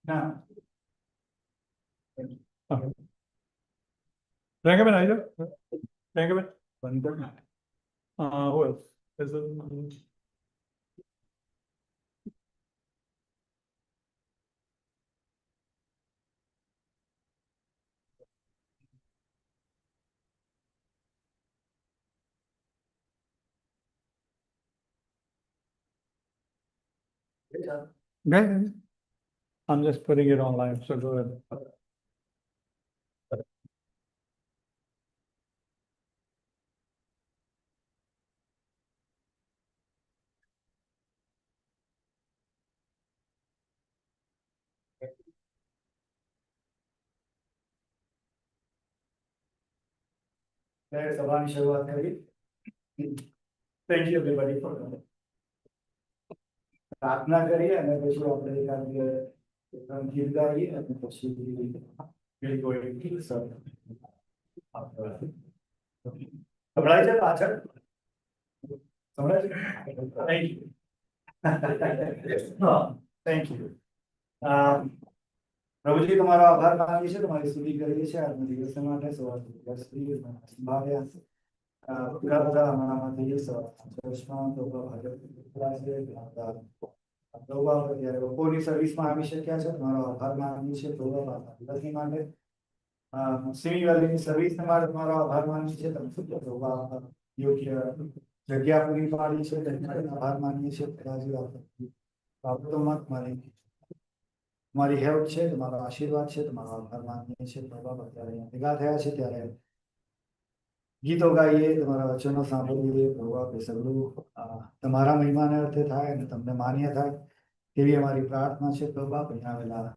ના પ્રિયંકાબેન આવી જાઓ. પ્રિયંકાબેન બંધ કર ને. હોય I'm just putting it online, so go ahead. સભાની શરૂઆત કરી. Thank you everybody for coming. પ્રાર્થના કરીએ અને પછી આપણે એકાંત ગીત ગાઈએ અને પછી સંભળાય છે પાછળ? સંભળાય છે? Thank you. Thank you. પ્રભુજી તમારો આભાર માનીએ છીએ, તમારી સ્તુતિ કરીએ છીએ આજના દિવસ માટે. સવારથી પૂરા બધા અમારામાંથી બપોરની સર્વિસમાં આવી શક્યા છે, તમારો આભાર માનીએ છીએ. દિવસની માટે સિમી વેલીની સર્વિસને માટે તમારો આભાર માનીએ છીએ. તમે યોગ્ય જગ્યા પૂરી પાડી છે તેના માટે આભાર માનીએ છીએ. બાબતોમાં તમારી હેલ્પ છે, તમારો આશીર્વાદ છે, તમારો આભાર માનીએ છીએ. અત્યારે ભેગા થયા છે ત્યારે ગીતો ગાઈએ, તમારા વચનો સાંભળીએ. પ્રભુ આપે સગળું તમારા મહિમાને અર્થે થાય અને તમને માન્ય થાય તેવી અમારી પ્રાર્થના છે. પ્રભુ અહીંયા આવેલા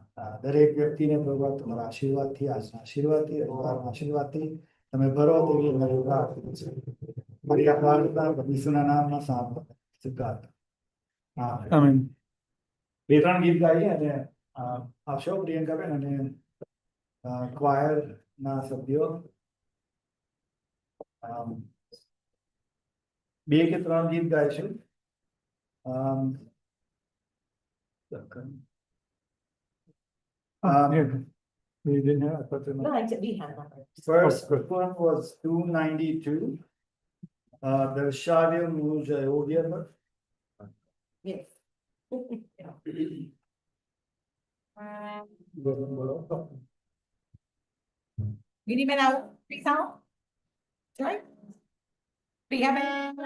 દરેક વ્યક્તિને પ્રભુ તમારા આશીર્વાદથી, આજના આશીર્વાદથી, રવિવારના આશીર્વાદથી તમે ભરો તેવી અમારી પ્રાર્થના છે. મારી આ પ્રાર્થના ઈસુના નામમાં સ્વીકાર. આમીન. બે ત્રણ ગીત ગાઈએ અને આપશો પ્રિયંકાબેન અને ક્વાયર ના સભ્યો બે કે ત્રણ ગીત ગાઈશું. We didn't have, I thought No, we have that. first one was 292. The Shavim Mujahideen. Yes. Gini man out, please out. Right? Priya man.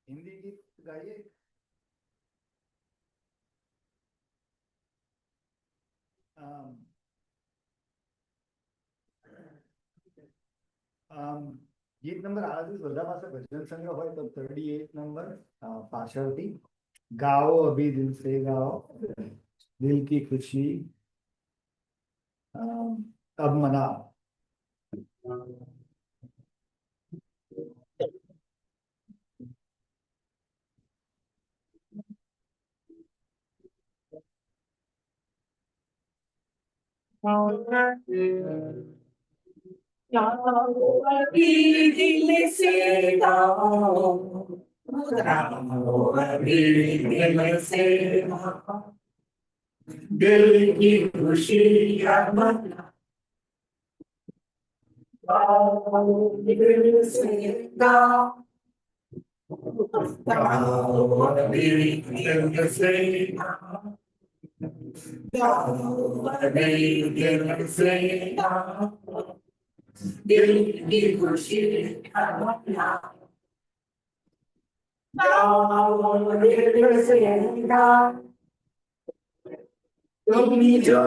Hindi गीत गाइए। ગીત નંબર આથી બધા પાસે ભજન સંગ્રહ હોય તો 38 નંબર પાછળથી ગાઓ અભી દિલ સે ગાઓ દિલ કી ખુશી અબ મનાઓ। दिल की खुशी दिल से गाओ दिल से दिल से दिल की खुशी दिल से गाओ तुम जो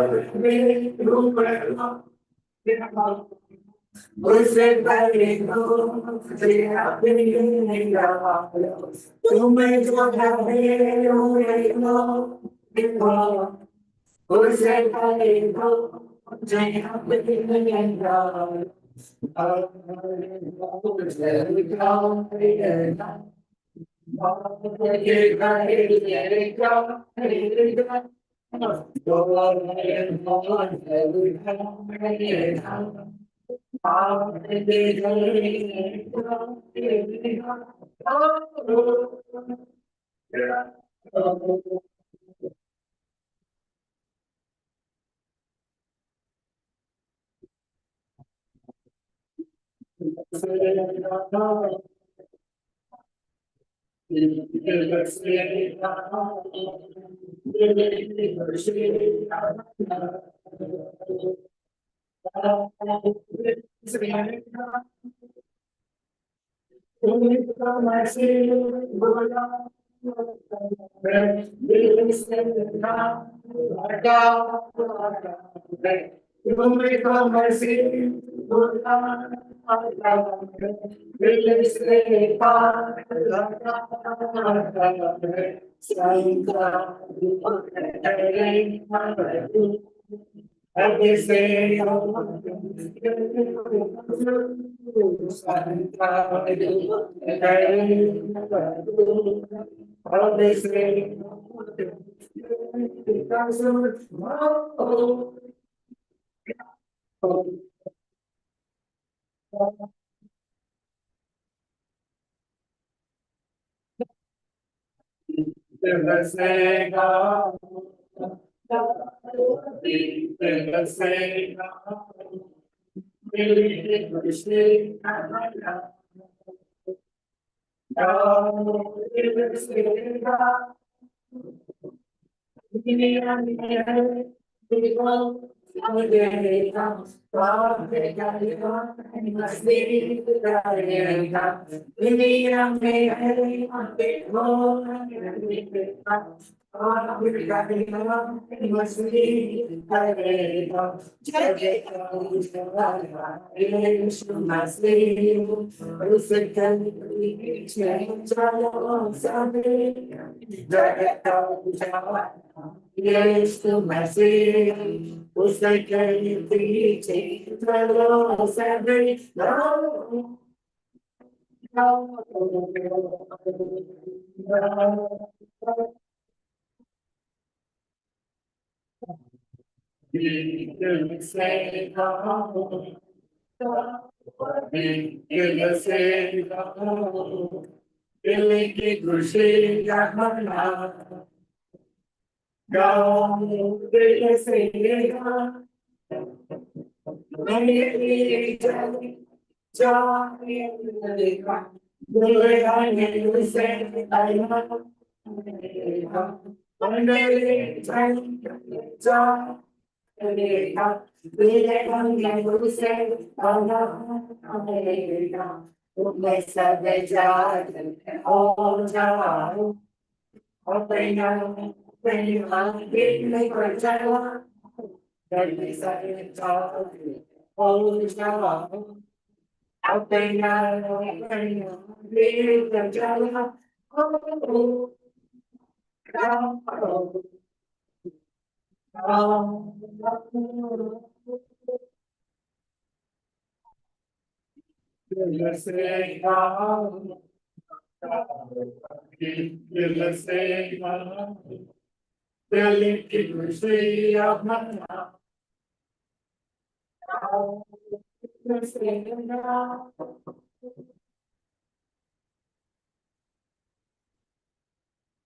उसे पहले तुम्हें जो उसे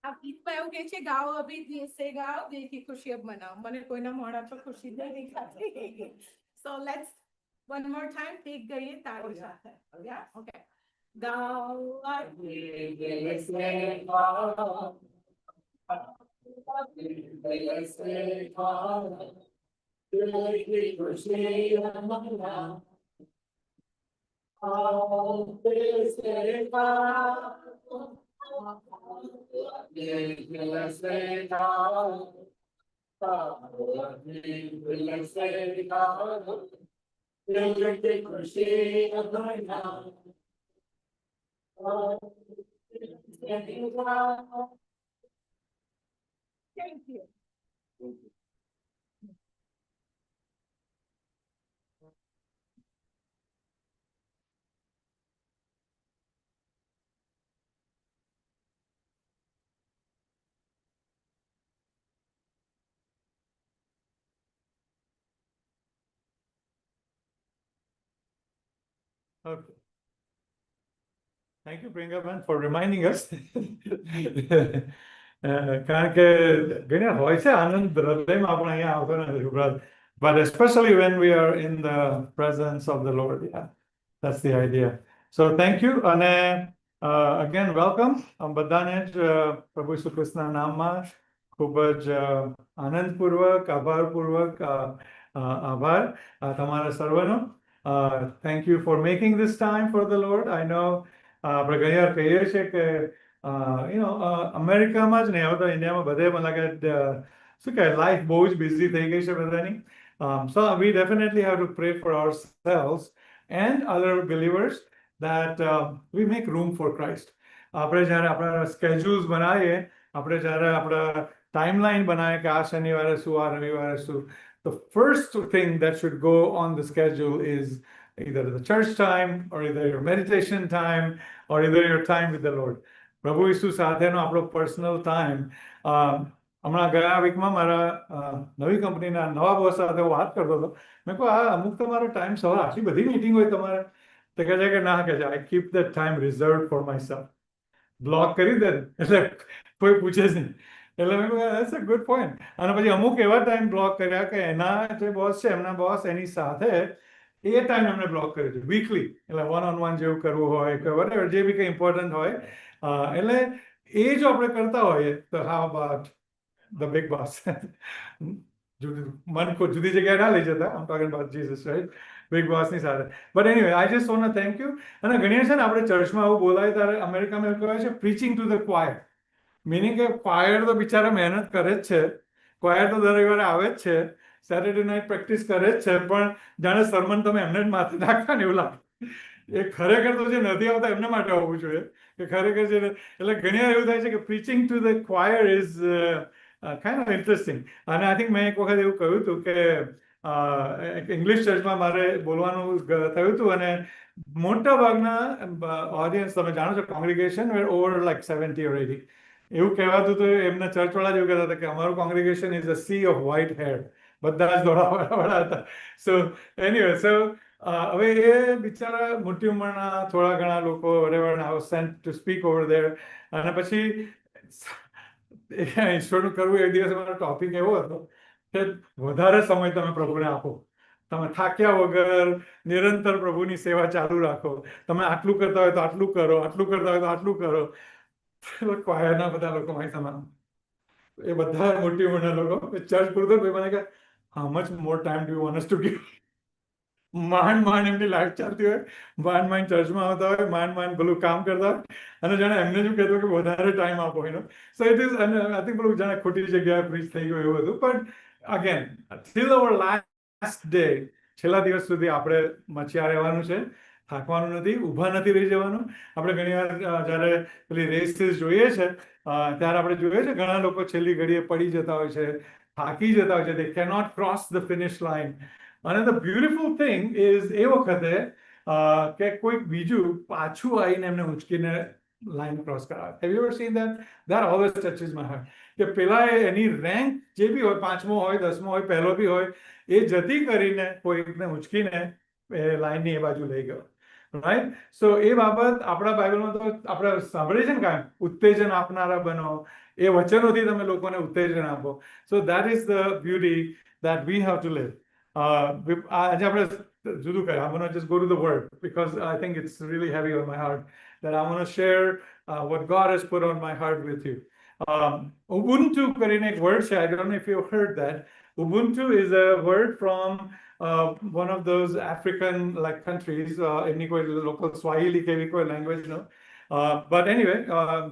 આ ગીતમાં એવું કે છે ગાઓ અભી દિવસે ગાઓ દેખી ખુશી अब मनाओ મને કોઈના મોઢા પર ખુશી નહીં દેખાતી so let's one more time take ગઈએ તાળી સાથે yeah okay ગાઓ અભી દિવસે ગાઓ દેખી ખુશી अब मनाओ Thank you. Okay. Thank you, Pringaban, for reminding us. કારણ કે ઘણા હોય છે આનંદ હૃદયમાં આપણે અહીંયા આવતો નથી ઉપરાંત, but especially when we are in the presence of the Lord. Yeah, that's the idea. So thank you. અને Again, welcome. બધાને જ પ્રભુ ઈસુ ખ્રિસ્તના નામમાં ખૂબ જ આનંદપૂર્વક, આભારપૂર્વક આભાર તમારા સર્વનો. Thank you for making this time for the Lord. I know આપણે ઘણી વાર કહીએ છીએ કે અમેરિકામાં જ નહીં, હવે તો ઇન્ડિયામાં બધે મને લાગે શું કહે લાઈફ બહુ જ બિઝી થઈ ગઈ છે બધાની. So we definitely have to pray for ourselves and other believers that we make room for Christ. આપણે જ્યારે આપણા સ્કેડ્યુલ્સ બનાવીએ, આપણે જ્યારે આપણા ટાઈમલાઈન બનાવીએ કે આ શનિવારે શું, આ રવિવારે શું, the first thing that should go on the schedule is either the church time or either your meditation time or either your time with the Lord. પ્રભુ ઈસુ સાથેનો આપણો પર્સનલ ટાઈમ. હમણાં ગયા વીકમાં મારા નવી કંપનીના નવા બોસ સાથે વાત કરતો હતો. મેં કહું આ અમુક તમારો ટાઈમ સવારે આટલી બધી મીટિંગ હોય તમારે? તો કહે છે કે ના, કહે છે આઈ keep the time reserve for my self. Block કરી દે એટલે કોઈ પૂછે જ નહીં. એટલે મેં કહ્યું ધેટ્સ અ ગુડ પોઈન્ટ. અને પછી અમુક એવા ટાઈમ બ્લોક કર્યા કે એના જે બોસ છે, એમના બોસ એની સાથે એ ટાઈમ એમને બ્લોક કર્યો છે વીકલી. એટલે વન જેવું કરવું હોય કે whatever જે બી કંઈ ઇમ્પોર્ટન્ટ હોય. એટલે એ જો આપણે કરતા હોઈએ તો how about the big boss? મન કોઈ જુદી જગ્યાએ ના લઈ જતા. આમ talking about Jesus, right? Big બોસની સાથે. But anyway, I just want to thank you. અને ઘણી છે ને આપણે ચર્ચમાં આવું બોલાય ત્યારે અમેરિકામાં એવું કહેવાય છે preaching to the choir. Meaning કે ક્વાયર તો બિચારા મહેનત કરે જ છે, ક્વાયર તો દર રવિવારે આવે જ છે, સેટરડે નાઇટ પ્રેક્ટિસ કરે જ છે, પણ જાણે સરમન તમે એમને જ માથે નાખવા ને એવું લાગે. એ ખરેખર તો જે નથી આવતા એમને માટે આવવું જોઈએ કે ખરેખર છે. એટલે ઘણી વાર એવું થાય છે કે preaching to the choir is kind of interesting. અને આઈ થિંક મેં એક વખત એવું કહ્યું હતું કે ઇંગ્લિશ ચર્ચમાં મારે બોલવાનું થયું હતું અને મોટા ભાગના ઓડિયન્સ, તમે જાણો છો, congregation wear over like 70 or 80. એવું કહેવાતું તો એમના ચર્ચવાળા જ એવું કહેતા હતા કે અમારું congregation is a sea of white hair. બધા જ દોડાવાળા હતા. સો એનીવે, સો હવે એ બિચારા મોટી ઉંમરના થોડા ઘણા લોકો whatever, I was sent to speak over there. અને પછી ઈશ્વરનું કરવું, એક દિવસ અમારો ટોપિક એવો હતો કે વધારે સમય તમે પ્રભુને આપો, તમે થાક્યા વગર નિરંતર પ્રભુની સેવા ચાલુ રાખો. તમે આટલું કરતા હોય તો આટલું કરો, આટલું કરતા હોય તો આટલું કરો. ક્વાયરના બધા લોકો મારી સમાન, એ બધા મોટી ઉંમરના લોકો ચર્ચ પૂરતો મને કહે how much more time do you want us to give? માંડ એમની લાઈફ ચાલતી હોય, માંડ ચર્ચમાં આવતા હોય, માંડ પેલું કામ કરતા હોય, અને જાણે એમને શું કહેતો કે વધારે ટાઈમ આપો એનો. સો ઇટ ઇઝ, અને આઈ થિંક પેલું જાણે ખોટી જગ્યાએ પ્રીચ થઈ ગયું એવું હતું. પણ અગેન, ટિલ અવર લાસ્ટ ડે, છેલ્લા દિવસ સુધી આપણે મચ્યા રહેવાનું છે, થાકવાનું નથી, ઊભા નથી રહી જવાનું. આપણે ઘણી વાર જ્યારે પેલી રેસીસ જોઈએ છે ત્યારે આપણે જોઈએ છે ઘણા લોકો છેલ્લી ઘડીએ પડી જતા હોય છે, થાકી જતા હોય છે. They cannot cross the finish line. અને ધ બ્યુટિફુલ થિંગ ઇઝ એ વખતે કે કોઈક બીજું પાછું આવીને એમને ઉંચકીને લાઈન ક્રોસ કરાવે. Have you ever seen that? That always touches my heart. કે પેલા એની રેન્ક જે બી હોય, 5મો હોય, 10મો હોય, પહેલો બી હોય, એ જતી કરીને કોઈકને ઉંચકીને એ લાઈનની એ બાજુ લઈ ગયો. રાઈટ? સો એ બાબત આપણા બાઇબલમાં તો આપણે સાંભળીએ છે ને કાંઈ, ઉત્તેજન આપનારા બનો, એ વચનોથી તમે લોકોને ઉત્તેજન આપો. So that is the beauty that we have to live. આજે આપણે જુદું કરીએ. I'm going to just go to the word because I think it's really heavy on my heart that I want to share what God has put on my heart with you. Ubuntu કરીને એક word છે. I don't know if you've heard that. Ubuntu is a word from one of those African like countries. એમની કોઈ local Swahili કે એવી કોઈ language, no? But anyway,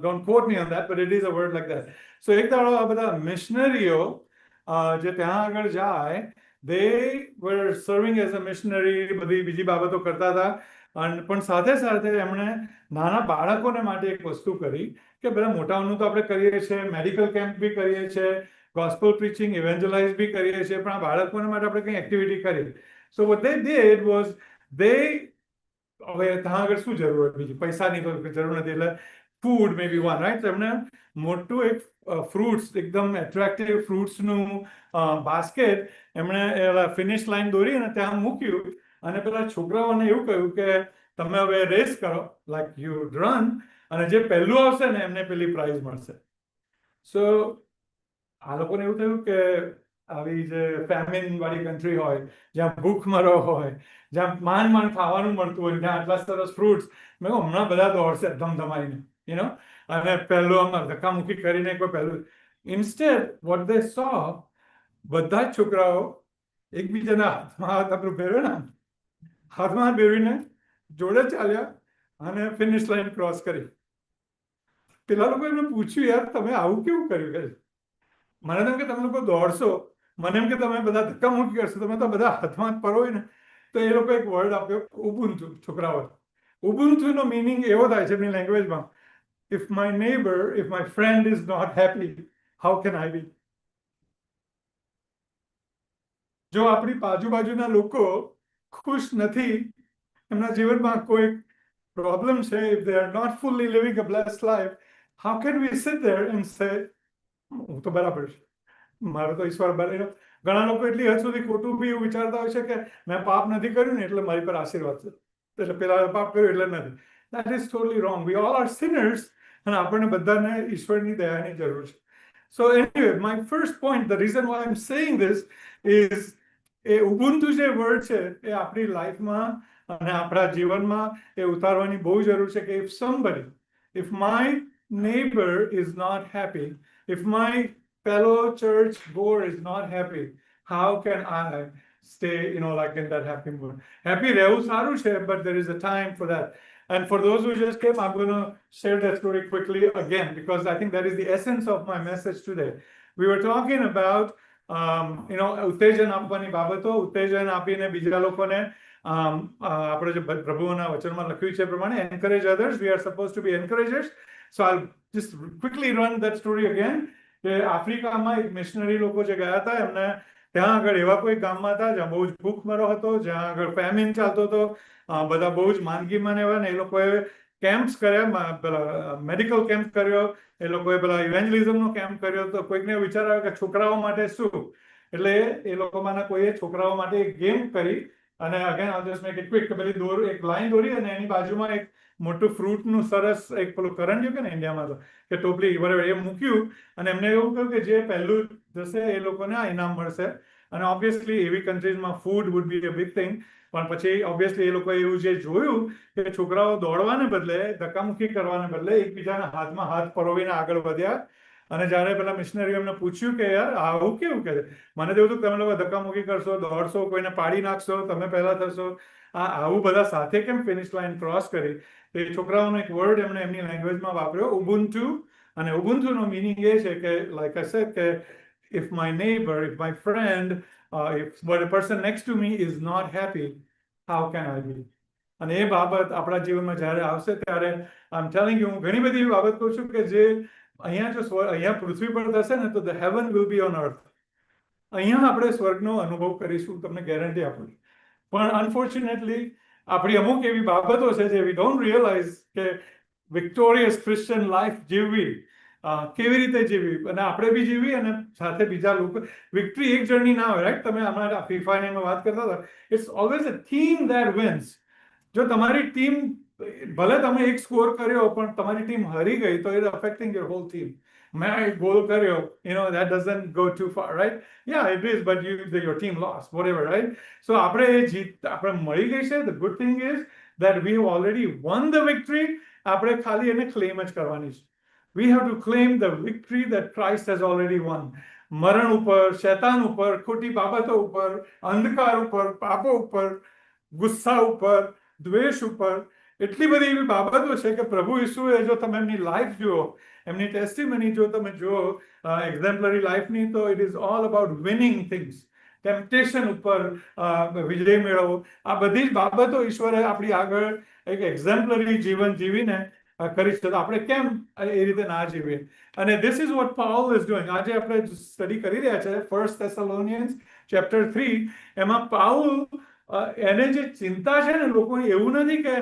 don't quote me on that, but it is a word like that. So એક દાડો આ બધા મિશનરીઓ જે ત્યાં આગળ જાય, they were serving as a missionary, બધી બીજી બાબતો કરતા હતા. અને પણ સાથે સાથે એમણે નાના બાળકોને માટે એક વસ્તુ કરી કે બધા મોટાઓનું તો આપણે કરીએ છીએ, મેડિકલ કેમ્પ બી કરીએ છીએ, gospel preaching, evangelize બી કરીએ છીએ, પણ આ બાળકોને માટે આપણે કંઈ એક્ટિવિટી કરી. So what they did was they, હવે ત્યાં આગળ શું જરૂર હોય બીજી, પૈસાની તો જરૂર નથી, એટલે ફૂડ મે બી વન, રાઈટ? એમને મોટું એક ફ્રૂટ્સ, એકદમ એટ્રેક્ટિવ ફ્રૂટ્સનું બાસ્કેટ એમણે ફિનિશ લાઈન દોરી અને ત્યાં મૂક્યું. અને પેલા છોકરાઓને એવું કહ્યું કે તમે હવે રેસ કરો, લાઈક યુ રન, અને જે પહેલું આવશે ને એમને પેલી પ્રાઇઝ મળશે. સો આ લોકોને એવું થયું કે આવી જે ફેમિન વાળી કન્ટ્રી હોય, જ્યાં ભૂખમરો હોય, જ્યાં માંડ ખાવાનું મળતું હોય, જ્યાં આટલા સરસ ફ્રૂટ્સ, મેં કહું હમણાં બધા દોડશે ધમધમાઈને, યુ નો, અને પહેલું આમ ધક્કામુક્કી કરીને કોઈ પહેલું. ઇન્સ્ટેડ વોટ દે સો, બધા જ છોકરાઓ એકબીજાના હાથમાં હાથ આપણું ભેરવે ને, હાથમાં હાથ ભેરવીને જોડે ચાલ્યા અને ફિનિશ લાઈન ક્રોસ કરી. પેલા લોકો એમને પૂછ્યું, યાર તમે આવું કેવું કર્યું? કે મને તેમ કે તમે લોકો દોડશો, મને એમ કે તમે બધા ધક્કામુક્કી કરશો, તમે તો બધા હાથમાં હાથ પરોય ને. તો એ લોકો એક વર્ડ આપ્યો, ઉબુન્ટુ, છોકરાઓ. ઉબુન્ટુનો મિનિંગ એવો થાય છે એમની લેંગ્વેજમાં, if my neighbour, if my friend is not happy, how can I be? જો આપણી આજુબાજુના લોકો ખુશ નથી, એમના જીવનમાં કોઈ પ્રોબ્લેમ છે, if they are not fully living a blessed life, how can we sit there and say, હું તો બરાબર છે, મારો તો ઈશ્વર બરાબર. ઘણા લોકો એટલી હદ સુધી ખોટું બી એવું વિચારતા હોય છે કે મેં પાપ નથી કર્યું ને એટલે મારી પર આશીર્વાદ છે, એટલે પેલા પાપ કર્યું એટલે નથી. That is totally wrong. We all are sinners, અને આપણને બધાને ઈશ્વરની દયાની જરૂર છે. So anyway, my first point, the reason why I'm saying this is, A Ubuntu જે વર્ડ છે એ આપણી લાઈફમાં અને આપણા જીવનમાં એ ઉતારવાની બહુ જરૂર છે કે if my neighbor is not happy, if my fellow church goer is not happy, how can I stay, like in that happy mood? Happy રહેવું સારું છે, but there is a time for that. And for those who just came, I'm going to share that story quickly again, because I think that is the essence of my message today. We were talking about ઉત્તેજન આપવાની બાબતો, ઉત્તેજન આપીને બીજા લોકોને આપણે જે પ્રભુના વચનમાં લખ્યું છે પ્રમાણે encourage others. We are supposed to be encouragers. So I'll just quickly run that story again. કે આફ્રિકામાં એક મિશનરી લોકો જે ગયા હતા, એમને ત્યાં આગળ એવા કોઈ ગામમાં હતા જ્યાં બહુ જ ભૂખમરો હતો, જ્યાં આગળ ફેમિન ચાલતો હતો, બધા બહુ જ માંદગીમાં ને એવા, ને એ લોકોએ કેમ્પ્સ કર્યા, પેલા મેડિકલ કેમ્પ કર્યો, એ લોકોએ પેલા ઇવેન્જલિઝમનો કેમ્પ કર્યો. તો કોઈકને વિચાર આવ્યો કે છોકરાઓ માટે શું, એટલે એ લોકોમાંના કોઈએ છોકરાઓ માટે એક ગેમ કરી. અને again I just make it quick, કે પેલી એક લાઈન દોરી અને એની બાજુમાં એક મોટું ફ્રૂટનું સરસ એક પેલું કરંડિયું કે ને ઇન્ડિયામાં તો કે ટોપલી બરાબર એ મૂક્યું, અને એમને એવું કહ્યું કે જે પહેલું જશે એ લોકોને આ ઇનામ મળશે. અને ઓબ્વિયસલી એવી કન્ટ્રીઝમાં food would be a big thing. પણ પછી ઓબ્વિયસલી એ લોકોએ એવું જે જોયું કે છોકરાઓ દોડવાને બદલે, ધક્કામુક્કી કરવાને બદલે એકબીજાના હાથમાં હાથ પરોવીને આગળ વધ્યા. અને જ્યારે પેલા મિશનરીઓ એમને પૂછ્યું કે યાર આવું કેવું, કે મને તો એવું હતું તમે લોકો ધક્કામુક્કી કરશો, દોડશો, કોઈને પાડી નાખશો, તમે પહેલા થશો, આવું બધા સાથે કેમ ફિનિશ લાઈન ક્રોસ કરી? તો એ છોકરાઓનો એક વર્ડ એમણે એમની લેંગ્વેજમાં વાપર્યો, ઉબુન્ટુ. અને ઉબુન્ટુનો મિનિંગ એ છે કે, લાઈક આઈ સેડ, કે if my neighbor, if my friend, if the person next to me is not happy, how can I be? અને એ બાબત આપણા જીવનમાં જ્યારે આવશે ત્યારે આઈ એમ ટેલિંગ યુ, હું ઘણી બધી એવી બાબત કહું છું કે જે અહીંયા જો અહીંયા પૃથ્વી પર થશે ને તો the heaven will be on અર્થ. અહીંયા આપણે સ્વર્ગનો અનુભવ કરીશું, તમને ગેરંટી આપું. પણ અનફોર્ચ્યુનેટલી આપણી અમુક એવી બાબતો છે જે વી ડોન્ટ રિયલાઇઝ કે વિક્ટોરિયસ ક્રિશ્ચિયન લાઈફ જીવવી, કેવી રીતે જીવવી, અને આપણે બી જીવવી અને સાથે બીજા લોકો. વિક્ટરી એક જણની ના હોય, રાઈટ? તમે હમણાં ફીફાની વાત કરતા હતા, it's always a team that wins. જો તમારી ટીમ, ભલે તમે એક સ્કોર કર્યો પણ તમારી ટીમ હારી ગઈ તો it affecting your whole team. મેં એક ગોલ કર્યો, that doesn't go too far, right? Yeah, it is, but your team lost, whatever, right? So આપણે એ જીત આપણે મળી ગઈ છે. The good thing is that we have already won the victory. આપણે ખાલી એને ક્લેમ જ કરવાની છે. We have to claim the victory that Christ has already won. મરણ ઉપર, શૈતાન ઉપર, ખોટી બાબતો ઉપર, અંધકાર ઉપર, પાપો ઉપર, ગુસ્સા ઉપર, દ્વેષ ઉપર, એટલી બધી એવી બાબતો છે કે પ્રભુ ઈસુએ, જો તમે એમની લાઈફ જુઓ, એમની ટેસ્ટિમની જો તમે જુઓ, એક્ઝેમ્પલરી લાઈફની, તો it is all about winning things. Temptation ઉપર વિજય મેળવવો, આ બધી જ બાબતો ઈશ્વરે આપણી આગળ એક એક્ઝેમ્પલરી જીવન જીવીને કરી છે. તો આપણે કેમ એ રીતે ના જીવીએ? અને this is what Paul is doing. આજે આપણે સ્ટડી કરી રહ્યા છે 1 થેસલોનિયન્સ ચેપ્ટર 3. એમાં પાઉલ, એને જે ચિંતા છે ને લોકોની, એવું નથી કે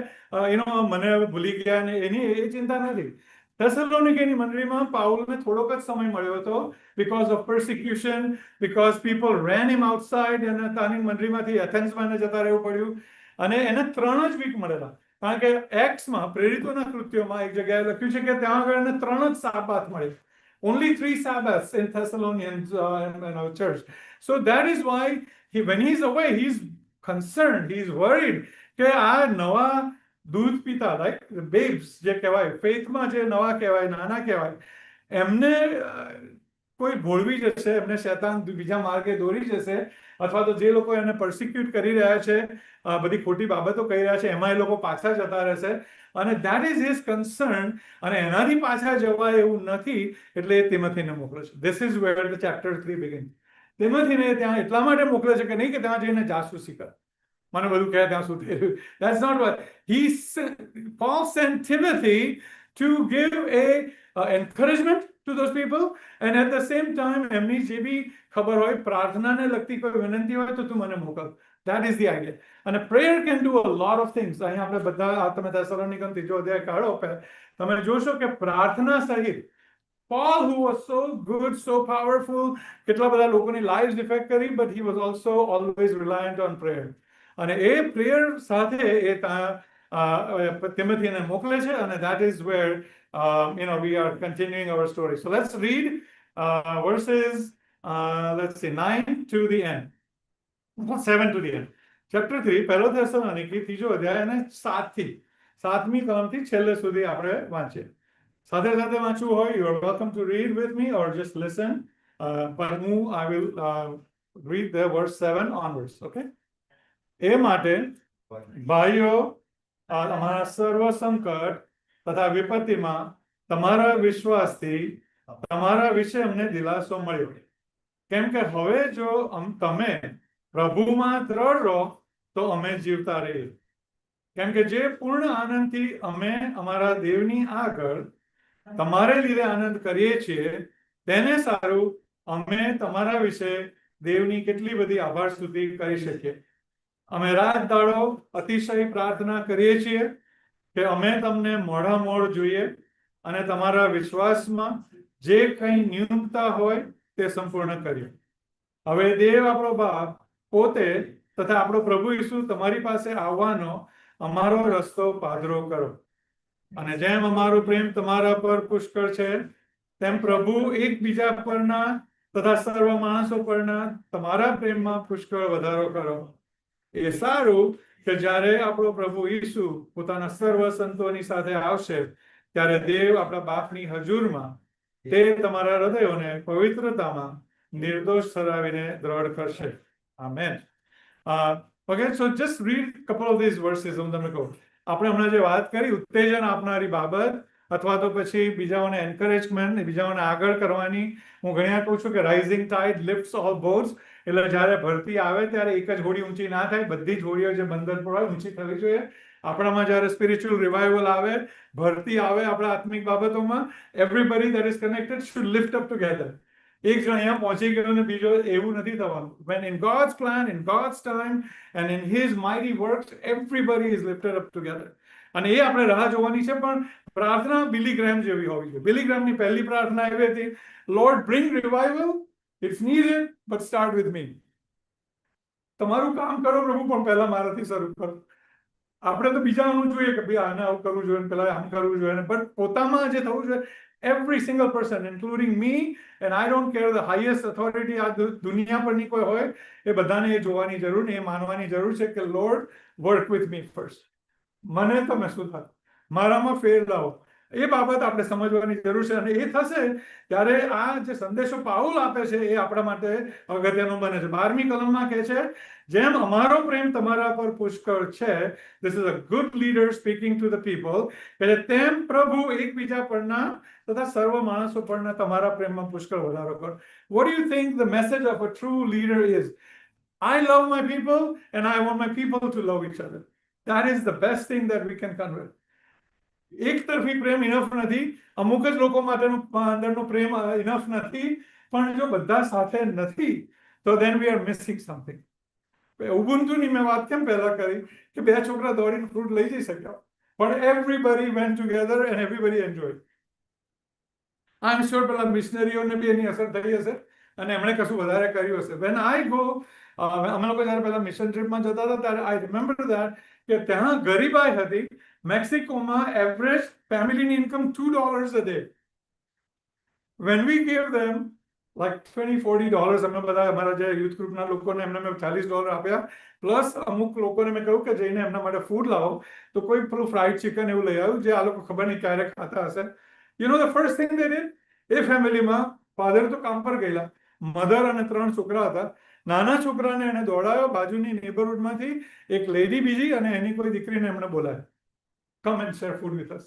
મને હવે ભૂલી ગયા, ને એની એ ચિંતા નથી. થેસલોનિકેની મંડળીમાં પાઉલને થોડોક જ સમય મળ્યો હતો, because of persecution, because people ran him outside, અને તાની મંડળીમાંથી એથેન્સમાં જતા રહેવું પડ્યું. અને એને 3 જ વીક મળેલા, કારણ કે એક્ટ્સમાં, પ્રેરિતોના કૃત્યોમાં એક જગ્યાએ લખ્યું છે કે ત્યાં આગળ એને 3 જ શાબાત મળે. only 3 Sabbaths in Thessalonians in our church. So that is why when he's away, he's concerned, he's worried કે આ નવા દૂધ પીતા લાઈક બેબ્સ જે કહેવાય ફેથમાં જે નવા કહેવાય નાના કહેવાય એમને કોઈ ભોળવી જશે, એમને શૈતાન બીજા માર્ગે દોરી જશે, અથવા તો જે લોકો એને પરસિક્યુટ કરી રહ્યા છે, બધી ખોટી બાબતો કહી રહ્યા છે, એમાં એ લોકો પાછા જતા રહેશે. અને that is his concern. અને એનાથી પાછા જવાય એવું નથી, એટલે એ તિમોથીને મોકલે છે. This is where the chapter 3 begins. તિમોથીને ત્યાં એટલા માટે મોકલે છે કે નહીં કે ત્યાં જઈને જાસૂસી કર, મને બધું કહે ત્યાં શું થયું. That's not what Paul sent Timothy to give a encouragement to those people, and at the same time એમની જે બી ખબર હોય પ્રાર્થનાને લગતી કોઈ વિનંતી હોય તો તું મને મોકલ. That is the idea. And a prayer can do a lot of things. અહીં આપણે બધા તમે થેસલોનિકન 3 અધ્યાય કાઢો, તમે જોશો કે પ્રાર્થના સહિત Paul, who was so good, so powerful, કેટલા બધા લોકોની lives affect કરી, but he was also always reliant on prayer. અને એ પ્રેયર સાથે એ તિમોથીને મોકલે છે, અને that is where we are continuing our story. So let's read verses let's see 9 to the end, 7 to the end. Chapter 3 પહેલો થેસલોનિકી 3 અધ્યાય અને 7મી કલમથી છેલ્લે સુધી આપણે વાંચીએ. સાથે સાથે વાંચવું હોય, you are welcome to read with me or just listen, but I will read the verse 7 onwards. Okay. એ માટે ભાઈઓ, અમારા સર્વ સંકટ તથા વિપત્તિમાં તમારા વિશ્વાસથી તમારા વિશે અમને દિલાસો મળ્યો, કેમ કે હવે જો તમે પ્રભુમાં દ્રઢ રહો તો અમે જીવતા રહીએ. કેમ કે જે પૂર્ણ આનંદથી અમે અમારા દેવની આગળ તમારે લીધે આનંદ કરીએ છીએ, તેને સારું અમે તમારા વિશે દેવની કેટલી બધી આભાર સ્તુતિ કરી શકીએ. અમે રાત દાડો અતિશય પ્રાર્થના કરીએ છીએ કે અમે તમને મોઢામોઢ જોઈએ અને તમારા વિશ્વાસમાં જે કંઈ ન્યૂનતા હોય તે સંપૂર્ણ કર્યું. હવે દેવ આપણો બાપ પોતે તથા આપણો પ્રભુ ઈસુ તમારી પાસે આવવાનો અમારો રસ્તો પાદરો કરો. અને જેમ અમારો પ્રેમ તમારા પર પુષ્કળ છે, તેમ પ્રભુ એકબીજા પરના તથા સર્વ માણસો પરના તમારા પ્રેમમાં પુષ્કળ વધારો કરો. એ સારું કે જ્યારે આપણો પ્રભુ ઈસુ પોતાના સર્વ સંતોની સાથે આવશે, ત્યારે દેવ આપણા બાપની હજુરમાં તે તમારા હૃદયોને પવિત્રતામાં નિર્દોષ ઠરાવીને દ્રઢ કરશે. Amen. Okay, so just read a couple of these verses. હું તમને કહું, આપણે હમણાં જે વાત કરી ઉત્તેજન આપનારી બાબત, અથવા તો પછી બીજાઓને એન્કરેજમેન્ટ, બીજાઓને આગળ કરવાની, હું ઘણી કહું છું કે રાઇઝિંગ ટાઇડ લિફ્ટ્સ ઓલ બોટ્સ. એટલે જ્યારે ભરતી આવે ત્યારે એક જ હોડી ઊંચી ના થાય, બધી જ હોડીઓ જે બંદર પર હોય ઊંચી થવી જોઈએ. આપણામાં જ્યારે સ્પિરિચ્યુઅલ રિવાઇવલ આવે, ભરતી આવે આપણા આત્મિક બાબતોમાં, everybody that is connected should lift up together. એક જણ અહીંયા પહોંચી ગયો ને બીજો, એવું નથી થવાનું. When in God's plan, in God's time and in his mighty works, everybody is lifted up together. અને એ આપણે રાહ જોવાની છે. પણ પ્રાર્થના બિલી ગ્રેમ જેવી હોવી જોઈએ. બિલી ગ્રેમની પહેલી પ્રાર્થના એવી હતી, Lord bring revival, it's needed, but start with me. તમારું કામ કરો પ્રભુ, પણ પહેલા મારાથી શરૂ કરો. આપણે તો બીજાનું જોઈએ કે ભાઈ આને આવું કરવું જોઈએ, પેલા આમ કરવું જોઈએ, બટ પોતામાં જે થવું જોઈએ, every single person including me, and I don't care the highest authority આ દુનિયા પરની કોઈ હોય, એ બધાને એ જોવાની જરૂર ને એ માનવાની જરૂર છે કે Lord work with me first. મને તમે સુધારો, મારામાં ફેર લાવો. એ બાબત આપણે સમજવાની જરૂર છે. અને એ થશે ત્યારે આ જે સંદેશો પાઉલ આપે છે એ આપણા માટે અગત્યનો બને છે. 12મી કલમમાં કહે છે, જેમ અમારો પ્રેમ તમારા પર પુષ્કળ છે, this is a good leader speaking to the people, કે તેમ પ્રભુ એકબીજા પરના તથા સર્વ માણસો પરના તમારા પ્રેમમાં પુષ્કળ વધારો કરો. What do you think the message of a true leader is? I love my people and I want my people to love each other. That is the best thing that we can convey. એક તરફી પ્રેમ enough નથી, અમુક જ લોકો માટેનો અંદરનો પ્રેમ enough નથી, પણ જો બધા સાથે નથી તો then we are missing something. ઉબુન્ટુની મેં વાત કેમ પહેલા કરી કે બે છોકરા દોડીને ફ્રૂટ લઈ જઈ શક્યા, પણ everybody went together and everybody enjoyed. I'm sure પેલા મિશનરીઓને બી એની અસર થઈ હશે અને એમણે કશું વધારે કર્યું હશે. When I go, અમે લોકો જ્યારે પહેલા મિશન ટ્રીપમાં જતા હતા ત્યારે I remember that કે ત્યાં ગરીબાઈ હતી. મેક્સિકોમાં average ફેમિલીની income $2 a day. when we give them like $20-40, અમે બધા અમારા જે યુથ ગ્રુપના લોકોને એમને મેં $40 આપ્યા, પ્લસ અમુક લોકોને મેં કહ્યું કે જઈને એમના માટે ફૂડ લાવો, તો કોઈ પેલું ફ્રાઈડ ચિકન એવું લઈ આવ્યું જે આ લોકો ખબર નહીં ક્યારે ખાતા હશે. You know the first thing they did, એ ફેમિલીમાં ફાધર તો કામ પર ગયેલા, મધર અને 3 છોકરા હતા. નાના છોકરાને એને દોડાયો બાજુની નેબરહુડમાંથી, એક લેડી બીજી અને એની કોઈ દીકરીને એમણે બોલાવ્યો, come and share food with us.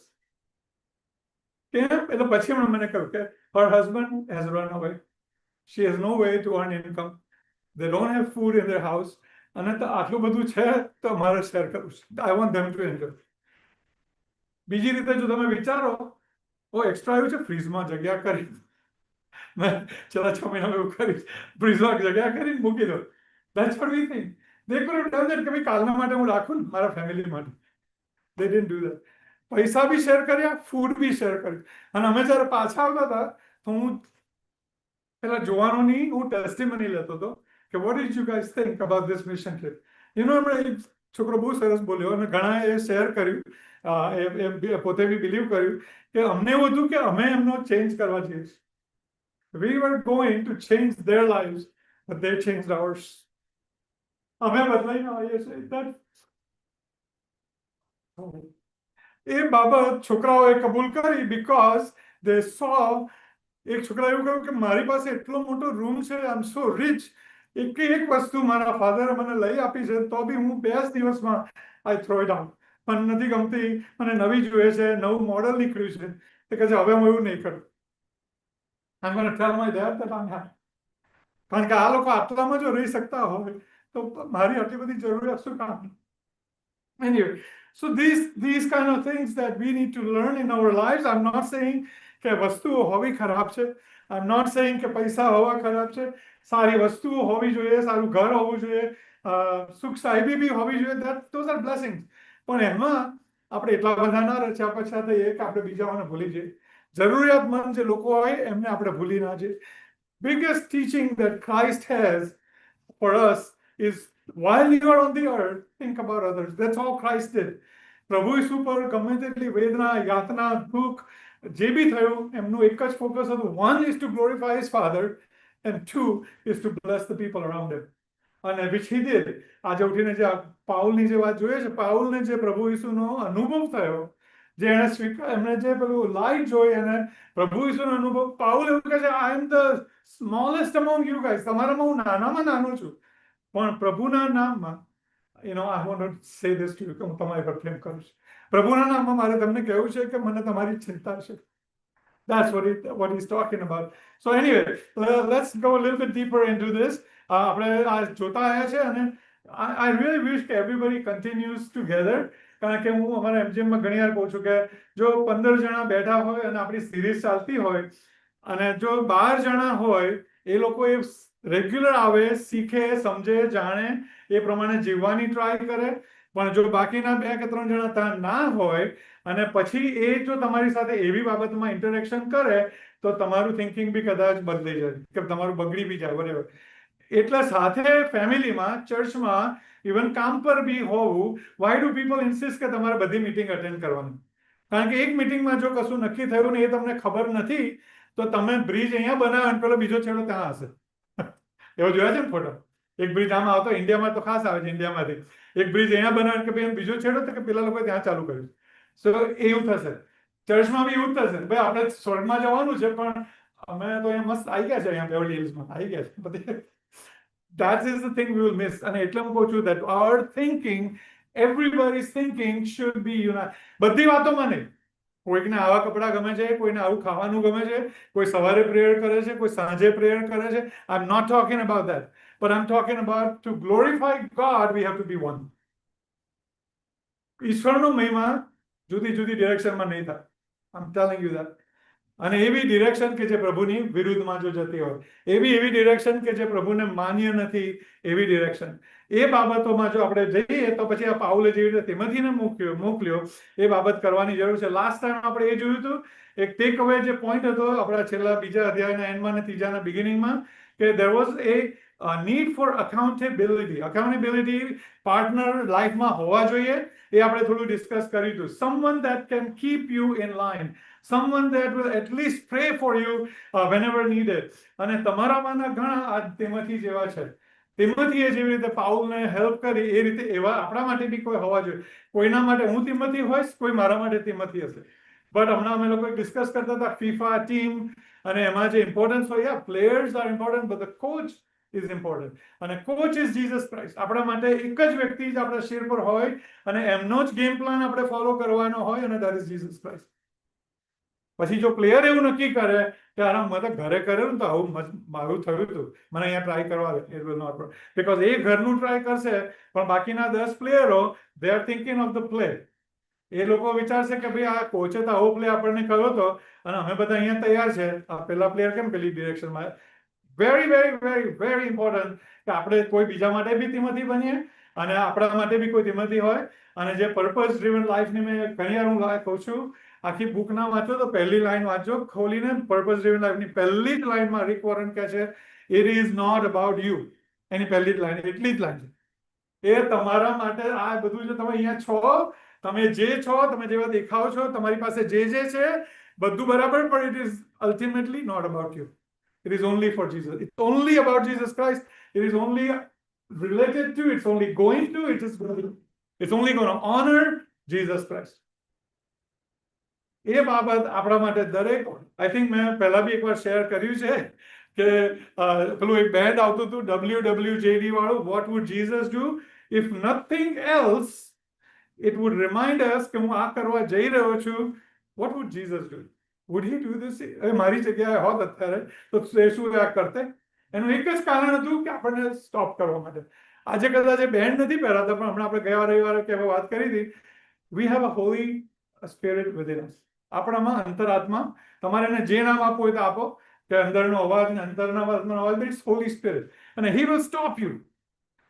કેમ? એટલે પછી એમણે મને કહ્યું કે her husband has run away, she has no way to earn income, they don't have food in their house, અને તો આટલું બધું છે તો મારે શેર કરવું છે. I want them to enjoy. બીજી રીતે જો તમે વિચારો, ઓ એક્સ્ટ્રા આવ્યું છે ફ્રીજમાં જગ્યા કરી, મેં છેલ્લા 6 મહિનામાં એવું કરીશ, ફ્રીજમાં જગ્યા કરીને મૂકી દો. That's what we think. They could have done that કે ભાઈ કાલના માટે હું રાખું ને મારા ફેમિલી માટે. They didn't do that. પૈસા બી શેર કર્યા, ફૂડ બી શેર કર્યું. અને અમે જ્યારે પાછા આવતા હતા તો હું પેલા જોવાનોની હું ટેસ્ટિમની લેતો હતો કે what did you guys think about this mission trip? You know, એમણે એક છોકરો બહુ સરસ બોલ્યો અને ઘણા એ શેર કર્યું, એ પોતે બી બિલીવ કર્યું કે અમને એવું હતું કે અમે એમનો ચેન્જ કરવા જઈએ છીએ. We were going to change their lives, but they changed ours. અમે બદલાઈને આવીએ છીએ. That એ બાબત છોકરાઓએ કબૂલ કરી because they saw. એક છોકરા એવું કહ્યું કે મારી પાસે એટલો મોટો રૂમ છે, આઈ એમ સો રિચ, એક વસ્તુ મારા ફાધરે મને લઈ આપી છે તો બી હું 2 દિવસમાં આઈ થ્રો ઇટ આઉટ. મને નથી ગમતી, મને નવી જોઈએ છે, નવું મોડલ નીકળ્યું છે, એ કહે છે હવે હું એવું નહીં કરું. I'm going to tell my dad that I'm happy. કારણ કે આ લોકો આટલામાં જો રહી શકતા હોય તો મારી આટલી બધી જરૂરિયાત શું કામ? Anyway, so these kind of things that we need to learn in our lives. I'm not saying કે વસ્તુઓ હોવી ખરાબ છે. I'm not saying કે પૈસા હોવા ખરાબ છે. સારી વસ્તુઓ હોવી જોઈએ, સારું ઘર હોવું જોઈએ, સુખ સાહેબી બી હોવી જોઈએ. Those are blessings. પણ એમાં આપણે એટલા બધા ના રચ્યા પછા થઈએ કે આપણે બીજાઓને ભૂલી જઈએ. જરૂરિયાતમંદ જે લોકો હોય એમને આપણે ભૂલી ના જઈએ. Biggest teaching that Christ has for us is while you are on the earth, think about others. That's all Christ did. પ્રભુ ઈસુ પર ગમે તેટલી વેદના, યાતના, દુઃખ જે બી થયું, એમનું એક જ ફોકસ હતું. 1 is to glorify his father and 2 is to bless the people around him. અને which he did. આજે ઉઠીને જે પાઉલની જે વાત જોઈએ છે, પાઉલને જે પ્રભુ ઈસુનો અનુભવ થયો, જે એમણે જે પેલું લાઈટ જોઈ અને પ્રભુ ઈસુનો અનુભવ, પાઉલ એવું કહે છે I am the smallest among you guys. તમારામાં હું નાનામાં નાનો છું, પણ પ્રભુના નામમાં, you know, I want to say this to you કે હું તમારી પર પ્રેમ કરું છું. પ્રભુના નામમાં મારે તમને કહેવું છે કે મને તમારી ચિંતા છે. That's what he's talking about. So anyway, let's go a little bit deeper into this. આપણે આ જોતા આવ્યા છે અને I really wish that everybody continues together. કારણ કે હું અમારા એમજીએમમાં ઘણી વાર કહું છું કે જો 15 જણા બેઠા હોય અને આપણી સિરીઝ ચાલતી હોય અને જો 12 જણા હોય, એ લોકો એ રેગ્યુલર આવે, શીખે, સમજે, જાણે, એ પ્રમાણે જીવવાની ટ્રાય કરે. પણ જો બાકીના 2 કે 3 જણા ત્યાં ના હોય અને પછી એ જો તમારી સાથે એવી બાબતમાં ઇન્ટરેક્શન કરે તો તમારું થિંકિંગ બી કદાચ બદલાઈ જાય કે તમારું બગડી બી જાય બરાબર. એટલે સાથે ફેમિલીમાં, ચર્ચમાં, ઇવન કામ પર બી હોવું. વાય ડુ પીપલ ઇન્સિસ્ટ કે તમારે બધી મીટિંગ અટેન્ડ કરવાની? કારણ કે એક મીટિંગમાં જો કશું નક્કી થયું ને એ તમને ખબર નથી તો તમે બ્રિજ અહીંયા બનાવો અને પેલો બીજો છેડો ત્યાં હશે. એવો જોયા છે ને ફોટો? એક બ્રિજ આમાં આવતો, ઇન્ડિયામાં તો ખાસ આવે છે, ઇન્ડિયામાંથી એક બ્રિજ અહીંયા બનાવે કે ભાઈ બીજો છેડો તો કે પેલા લોકોએ ત્યાં ચાલુ કર્યું. સો એવું થશે, ચર્ચમાં બી એવું થશે. ભાઈ આપણે સ્વર્ગમાં જવાનું છે પણ અમે તો અહીંયા મસ્ત આવી ગયા છે, અહીંયા બેવરલી હિલ્સમાં આવી ગયા છે બધી. That is the thing we will miss. અને એટલે હું કહું છું that our thinking, everybody's thinking should be united. બધી વાતોમાં નહીં. કોઈકને આવા કપડાં ગમે છે, કોઈને આવું ખાવાનું ગમે છે, કોઈ સવારે પ્રેયર કરે છે, કોઈ સાંજે પ્રેયર કરે છે. I'm not talking about that. But I'm talking about to glorify God, we have to be one. ઈશ્વરનો મહિમા જુદી જુદી ડિરેક્શનમાં નહીં થાય. I'm telling you that. અને એવી ડિરેક્શન કે જે પ્રભુની વિરુદ્ધમાં જો જતી હોય, એવી ડિરેક્શન કે જે પ્રભુને માન્ય નથી, એવી ડિરેક્શન, એ બાબતોમાં જો આપણે જઈએ તો પછી આ પાઉલે જેવી રીતે તેમાંથીને મોકલ્યો એ બાબત કરવાની જરૂર છે. લાસ્ટ ટાઈમ આપણે એ જોયું હતું, એક ટેક અવે જે પોઈન્ટ હતો આપણા છેલ્લા 2 અધ્યાયના એન્ડમાં અને 3જાના બિગિનિંગમાં, કે there was a need for accountability. Accountability partner લાઈફમાં હોવા જોઈએ, એ આપણે થોડું ડિસ્કસ કર્યું હતું. Someone that can keep you in line. someone that will at least pray for you whenever needed. અને તમારામાંના ઘણા આ તેમાંથી જેવા છે. તિમોથીએ જેવી રીતે પાઉલને હેલ્પ કરી એ રીતે એવા આપણા માટે બી કોઈ હોવા જોઈએ. કોઈના માટે હું તિમોથી હોઈશ, કોઈ મારા માટે તિમોથી હશે. બટ હમણાં અમે લોકો ડિસ્કસ કરતા હતા ફીફા ટીમ અને એમાં જે ઇમ્પોર્ટન્સ હોય, players are important but the coach is important. અને કોચ ઇઝ જીસસ ક્રાઇસ્ટ. આપણા માટે એક જ વ્યક્તિ જ આપણા શિર પર હોય અને એમનો જ ગેમ પ્લાન આપણે ફોલો કરવાનો હોય અને દેટ ઇઝ જીસસ ક્રાઇસ્ટ. પછી જો પ્લેયર એવું નક્કી કરે કે આરામ મેં તો ઘરે કરેલું તો આવું મારું થયું હતું, મને અહીંયા ટ્રાય કરવા દે, it will not work. Because એ ઘરનું ટ્રાય કરશે પણ બાકીના 10 પ્લેયરો they are thinking of the play. એ લોકો વિચારશે કે ભાઈ આ કોચે તો આવો પ્લે આપણને કર્યો હતો અને અમે બધા અહીંયા તૈયાર છે, આ પેલા પ્લેયર કેમ પેલી ડિરેક્શનમાં. Very very very very important કે આપણે કોઈ બીજા માટે બી તિમોથી બનીએ અને આપણા માટે બી કોઈ તિમોથી હોય. અને જે પર્પઝ ડ્રીવન લાઈફની મેં ઘણી વાર હું કહું છું, આખી બુક ના વાંચો તો પહેલી લાઈન વાંચો ખોલીને. પર્પઝ ડ્રીવન લાઈફની પહેલી જ લાઈનમાં રિક વોરન કહે છે it is not about you. એની પહેલી જ લાઈન એટલી જ લાઈન છે, એ તમારા માટે આ બધું જો તમે અહીંયા છો, તમે જે છો, તમે જેવા દેખાવ છો, તમારી પાસે જે છે બધું બરાબર, પણ it is ultimately not about you. It is only for Jesus. It's only about Jesus Christ. It is only related to, it's only going to, it's only going to honor Jesus Christ. એ બાબત આપણા માટે દરેક, I think મેં પહેલા બી એકવાર share કર્યું છે કે પેલું એક બેન્ડ આવતું હતું WWJD વાળું, what would Jesus do if nothing else. It would remind us કે હું આ કરવા જઈ રહ્યો છું. What would Jesus do? Would he do this? મારી જગ્યાએ હોત અત્યારે તો શું આ કરતે? એનું એક જ કારણ હતું કે આપણને સ્ટોપ કરવા માટે. આજે કદાચ એ બેન્ડ નથી પહેરાતા પણ હમણાં આપણે ગયા રવિવારે કે વાત કરી હતી, we have a Holy Spirit within us. આપણામાં અંતરાત્મા, તમારે એને જે નામ આપવું હોય તો આપો, કે અંદરનો અવાજ ને અંતરના અવાજ, it's Holy Spirit. And he will stop you.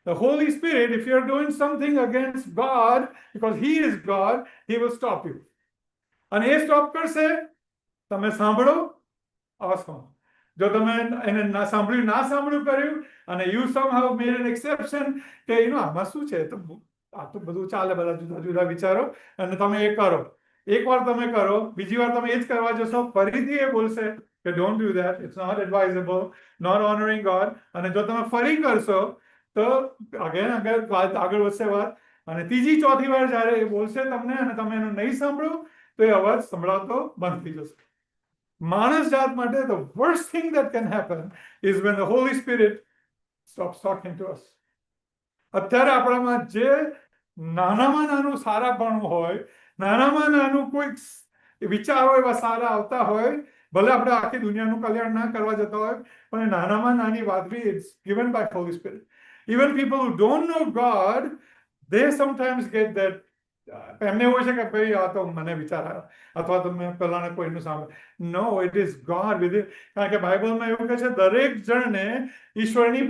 The Holy Spirit, if you're doing something against God, because He is God, He will stop you. અને એ સ્ટોપ કરશે, તમે સાંભળો અસમ. જો તમે એને ના સાંભળ્યું કર્યું અને you somehow made an exception કે આમાં શું છે, તો આ તો બધું ચાલે, બધા જુદા જુદા વિચારો, અને તમે એ કરો. એકવાર તમે કરો, બીજી વાર તમે એ જ કરવા જશો, ફરીથી એ બોલશે કે don't do that, it's not advisable, not honouring God. અને જો તમે ફરી કરશો તો આગળ વધશે વાત. અને ત્રીજી ચોથી વાર જ્યારે એ બોલશે તમને અને તમે એનું નહીં સાંભળો તો એ અવાજ સંભળાતો બંધ થઈ જશે. માણસ જાત માટે the worst thing that can happen is when the Holy Spirit stops talking to us. અત્યારે આપણામાં જે નાનામાં નાનું સારાપણું હોય, નાનામાં નાનું કોઈ વિચારો એવા સારા આવતા હોય, ભલે આપણે આખી દુનિયાનું કલ્યાણ ના કરવા જતા હોય, પણ એ નાનામાં નાની વાત બી it's given by Holy Spirit. Even people who don't know God, they sometimes get that. એમને એવું છે કે ભાઈ આ તો મને વિચાર આવ્યો, અથવા તો મેં પહેલાને કોઈનું સાંભળ્યું. નો, ઇટ ઇઝ ગોડ વિધિન. કારણ કે બાઇબલમાં એવું કહે છે દરેક જણને ઈશ્વરની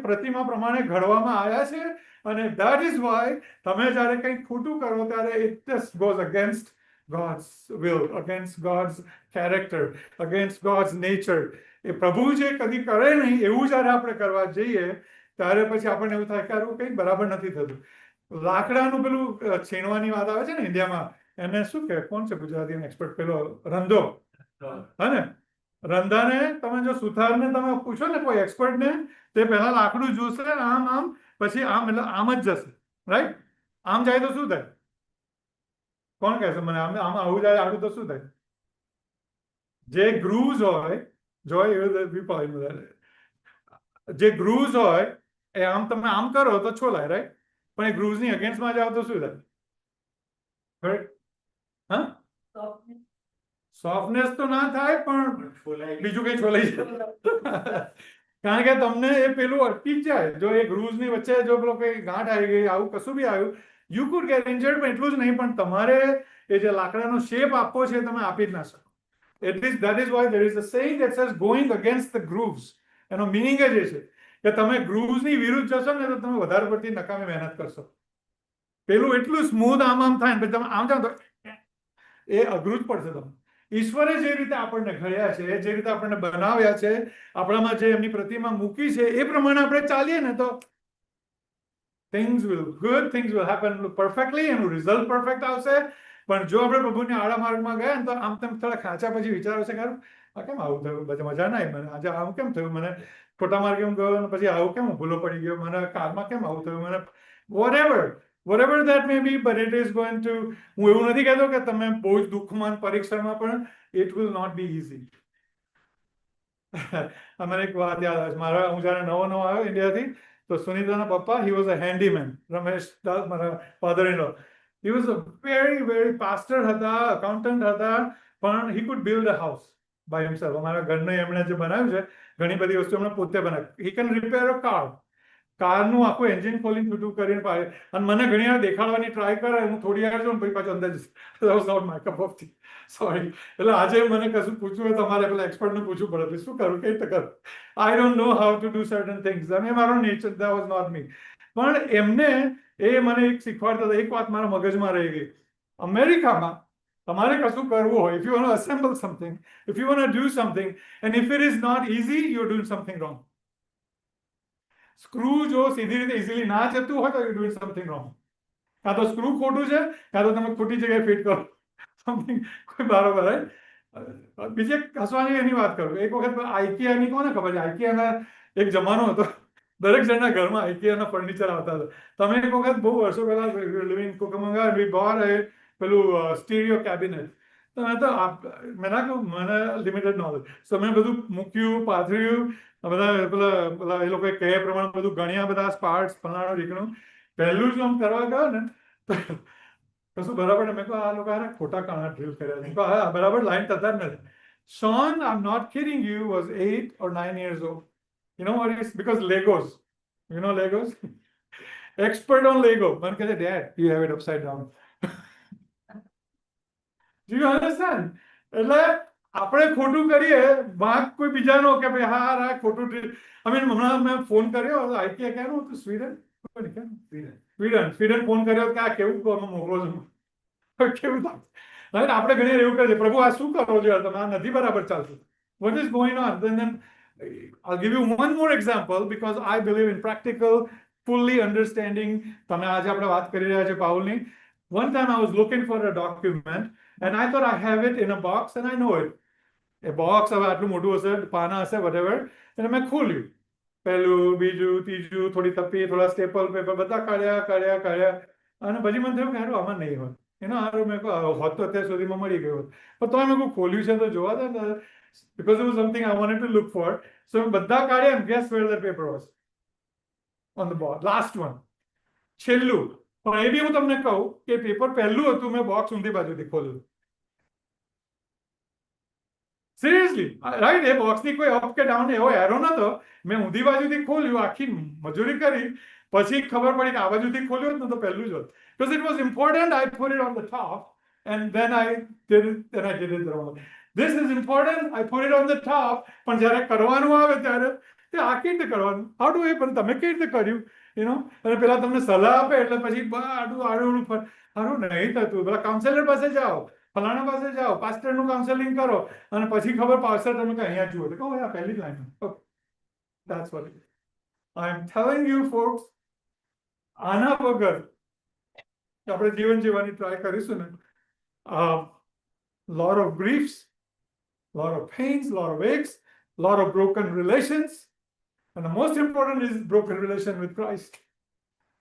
પ્રતિમા પ્રમાણે ઘડવામાં આવ્યા છે. અને that is why તમે જ્યારે કંઈક ખોટું કરો ત્યારે it just goes against God's will, against God's character, against God's nature. એ પ્રભુ જે કદી કરે નહીં એવું જ્યારે આપણે કરવા જઈએ ત્યારે પછી આપણને એવું થાય કે આવું કંઈક બરાબર નથી થતું. લાકડાનું પેલું છીણવાની વાત આવે છે ને ઇન્ડિયામાં, એને શું કહે, કોણ છે ગુજરાતીનો એક્સપર્ટ, પેલો રંધો. હા ને, રંધાને તમે જો સુથારને તમે પૂછો ને કોઈ એક્સપર્ટને, તે પહેલા લાકડું જોશે, આમ પછી આમ, એટલે આમ જ જશે, રાઈટ? આમ જાય તો શું થાય? કોણ કહેશે મને? આમ આવું જાય આડું તો શું થાય? જે ગ્રુઝ હોય, જે ગ્રુઝ હોય એ આમ તમે આમ કરો તો છોલાય, રાઈટ? પણ એ ગ્રુઝની અગેન્સ્ટમાં જાવ તો શું થાય? હા, સોફ્ટનેસ તો ના થાય પણ બીજું કઈ છોલાઈ જાય. કારણ કે તમને એ પેલું અટકી જ જાય. જો એ ગ્રુઝની વચ્ચે જો પેલો કઈ ગાંઠ આવી ગઈ, આવું કશું બી આવ્યું, યુ કુડ ગેટ ઇન્જર્ડ. પણ એટલું જ નહીં, પણ તમારે એ જે લાકડાનો શેપ આપવો છે તમે આપી જ ના શકો. That is why there is a saying that says going against the grooves. એનો મિનિંગ જ એ છે કે તમે ગ્રુવ્સની વિરુદ્ધ જશો ને તો તમે વધારે પડતી નકામી મહેનત કરશો. પેલું એટલું સ્મૂથ આમ થાય ને તમે આમ જાઓ તો એ અઘરું જ પડશે તમને. ઈશ્વરે જે રીતે આપણને ઘડ્યા છે, જે રીતે આપણને બનાવ્યા છે, આપણામાં જે એમની પ્રતિમા મૂકી છે એ પ્રમાણે આપણે ચાલીએ ને તો things will happen perfectly, એનું રિઝલ્ટ પરફેક્ટ આવશે. પણ જો આપણે પ્રભુની આડા માર્ગમાં ગયા ને તો આમ તેમ થોડા ખાંચા પછી વિચારો છે કે આ કેમ આવું થયું, બધા મજા ના આવી મને, આજે આવું કેમ થયું, મને ખોટા માર્ગે હું ગયો અને પછી આવું કેમ ભૂલો પડી ગયો, મને કારમાં કેમ આવું થયું, મને whatever that may be, but it is going to, હું એવું નથી કહેતો કે તમે બહુ જ દુઃખમાં પરીક્ષામાં પણ it will not be easy. મને એક વાત યાદ આવે છે, હું જયારે નવો આવ્યો ઇન્ડિયાથી, તો સુનિતાના પપ્પા, he was a handyman, Ramesh Das, મારા father in law, he was a very pastor હતા, અકાઉન્ટન્ટ હતા, પણ he could build a house by himself. અમારા ઘરને એમણે જે બનાવ્યું છે, ઘણી બધી વસ્તુ એમણે પોતે બનાવી. he can repair a car, કારનું આખું એન્જિન ખોલીને બધું કરીને પાડે, અને મને ઘણી વાર દેખાડવાની ટ્રાય કરે, હું થોડી વાર જોઉં પછી પાછું અંદર જઈશ. that was not my cup of tea, sorry. એટલે આજે મને કશું પૂછવું હોય તમારે પેલા એક્સપર્ટને પૂછવું પડે, શું કરું, કઈ રીતે કરું, I don't know how to do certain things, અને મારો nature, that was not me. પણ એમને એ મને એક શીખવાડતા હતા, એક વાત મારા મગજમાં રહી ગઈ. અમેરિકામાં તમારે કશું કરવું હોય, if you want to assemble something, if you want to do something, and if it is not easy, you're doing something wrong. Screw જો સીધી રીતે ઇઝીલી ના જતું હોય તો યુ ડુઇંગ સમથિંગ રોંગ. કાં તો સ્ક્રૂ ખોટું છે, કાં તો તમે ખોટી જગ્યાએ ફિટ કરો, સમથિંગ કોઈ બરાબર. બીજે હસવાની એની વાત કરું, એક વખત આઈકિયાની કોને ખબર છે, આઈકિયાના એક જમાનો હતો, દરેક જણના ઘરમાં આઈકિયાના ફર્નિચર આવતા હતા. તમે એક વખત બહુ વર્ષો પહેલા લિવિંગ કુકમંગા વી બોટ પેલું સ્ટીરિયો કેબિનેટ, તો મેં ના કહું, મને લિમિટેડ નોલેજ, તો મેં બધું મૂક્યું, પાથર્યું, બધા એ લોકો કહે પ્રમાણે બધું ગણ્યા, બધા પાર્ટ્સ, ફલાણું ઢીકણું. પહેલું જ આમ કરવા ગયો ને તો કશું બરાબર, મેં કહું આ લોકો ખોટા કાણા ડ્રીલ કર્યા છે, હા બરાબર લાઈન થતા જ નથી. Sean, I'm not kidding you, was 8 or 9 years old. You know what it is? Because Legos. You know Legos? Expert on Lego. Man કહે છે, Dad, you have it upside down. Do you understand? એટલે આપણે ખોટું કરીએ, વાંક કોઈ બીજાનો કે ભાઈ હા ખોટું. હમણાં મેં ફોન કર્યો, આઈકિયા ક્યાંનું હતું, સ્વીડન ફોન કર્યો કે આ કેવું મોકલો છો, કેવું થાય. આપણે ઘણી એવું કરીએ, પ્રભુ આ શું કરો છો, તમે આ નથી બરાબર ચાલતું, what is going on? Then I'll give you one more example, because I believe in practical, fully understanding. તમે આજે આપણે વાત કરી રહ્યા છે પાઉલની. One time I was looking for a document and I thought I have it in a box and I know it. A box હવે આટલું મોટું હશે, પાના હશે, whatever, અને મેં ખોલ્યું, પહેલું, બીજું, ત્રીજું, થોડી તપી, થોડા સ્ટેપલ પેપર બધા કાઢ્યા, અને પછી મને થયું કે હારું આમાં નહીં હોય, એનો હારું મેં કહું હોત તો અત્યાર સુધીમાં મળી ગયો હોત, પણ તો મેં ખોલ્યું છે તો જોવા દે ને, because it was something I wanted to look for. So બધા કાઢ્યા, and guess where the paper was? On the board, last one, છેલ્લું. પણ એ બી હું તમને કહું કે પેપર પહેલું હતું, મેં બોક્સ ઊંધી બાજુથી ખોલ્યું. સિરિયસલી, રાઈટ, એ બોક્સની કોઈ અપ કે ડાઉન એવો એરો નતો, મેં ઊંધી બાજુથી ખોલ્યું, આખી મજૂરી કરી, પછી ખબર પડી કે આ બાજુથી ખોલ્યું ને તો પહેલું જ હતું. Because it was important, I put it on the top, and then I did it wrong. This is important, I put it on the top, પણ જ્યારે કરવાનું આવે ત્યારે તે આ કેવી રીતે કરવાનું, how do I, પણ તમે કેવી રીતે કર્યું, અને પેલા તમને સલાહ આપે એટલે પછી આડું નહીં થતું, પેલા કાઉન્સેલર પાસે જાઓ, ફલાણા પાસે જાઓ, પાસ્ટરનું કાઉન્સેલિંગ કરો, અને પછી ખબર પાસ્ટર તમે કે અહીંયા જુઓ, તો કહો આ પહેલી line. That's what it is. I am telling you folks, આના વગર આપણે જીવન જીવવાની ટ્રાય કરીશું ને, lot of griefs, lot of pains, lot of aches, lot of broken relations, and the most important is broken relation with Christ.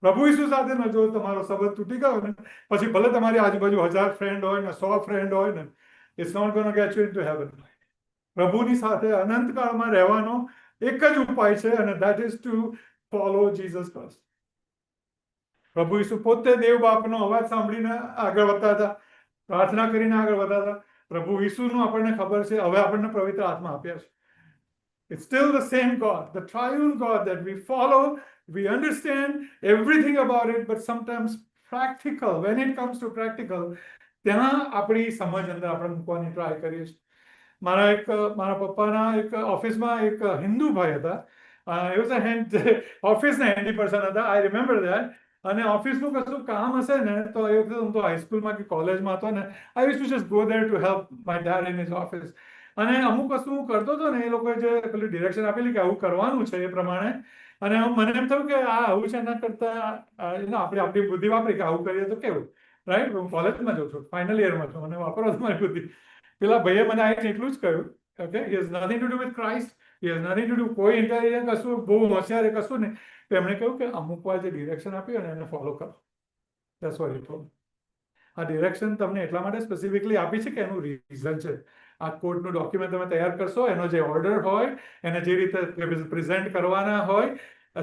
પ્રભુ ઈસુ સાથે ને જો તમારો સંબંધ તૂટી ગયો ને, પછી ભલે તમારી આજુબાજુ 1000 ફ્રેન્ડ હોય ને, 100 ફ્રેન્ડ હોય ને, it's not going to get you into heaven. પ્રભુની સાથે અનંતકાળમાં રહેવાનો એક જ ઉપાય છે, અને that is to follow Jesus Christ. પ્રભુ ઈસુ પોતે દેવ બાપનો અવાજ સાંભળીને આગળ વધતા હતા, પ્રાર્થના કરીને આગળ વધતા હતા. પ્રભુ ઈસુનું આપણને ખબર છે, હવે આપણને પવિત્ર આત્મા આપ્યા છે. It's still the same God, the triune God that we follow. We understand everything about it, but sometimes practical, when it comes to practical, ત્યાં આપણી સમજ અંદર આપણે મૂકવાની ટ્રાય કરીએ છીએ. મારા પપ્પાના એક ઓફિસમાં એક હિન્દુ ભાઈ હતા, એ ઓફિસના હેન્ડી પર્સન હતા, આઈ રિમેમ્બર દેટ. અને ઓફિસનું કશું કામ હશે ને, તો એ વખતે હું તો હાઈસ્કૂલમાં કે કોલેજમાં હતો ને, I use to just go there to help my dad in his office. અને અમુક વસ્તુ હું કરતો હતો ને, એ લોકોએ જે પેલી ડિરેક્શન આપેલી કે આવું કરવાનું છે એ પ્રમાણે, અને મને એમ થયું કે આ આવું છે એના કરતાં આપણે આપણી બુદ્ધિ વાપરી કે આવું કરીએ તો કેવું. રાઈટ. હું કોલેજમાં જાઉં છું, ફાઇનલ યરમાં છું, મને વાપરવા તમારી બુદ્ધિ. પેલા ભાઈએ મને આવીને એટલું જ કહ્યું, okay, he has nothing to do with Christ, he has nothing to do, કોઈ ઇન્ટેલિજન્ટ કશું બહુ હોશિયાર કશું નહીં. તો એમણે કહ્યું કે અમુક વાર જે ડિરેક્શન આપી હોય ને એને ફોલો કરો. That's what he told me. આ ડિરેક્શન તમને એટલા માટે સ્પેસિફિકલી આપી છે કે એનું રીઝન છે. આ કોર્ટનું ડોક્યુમેન્ટ તમે તૈયાર કરશો, એનો જે ઓર્ડર હોય, એને જે રીતે પ્રેઝન્ટ કરવાના હોય,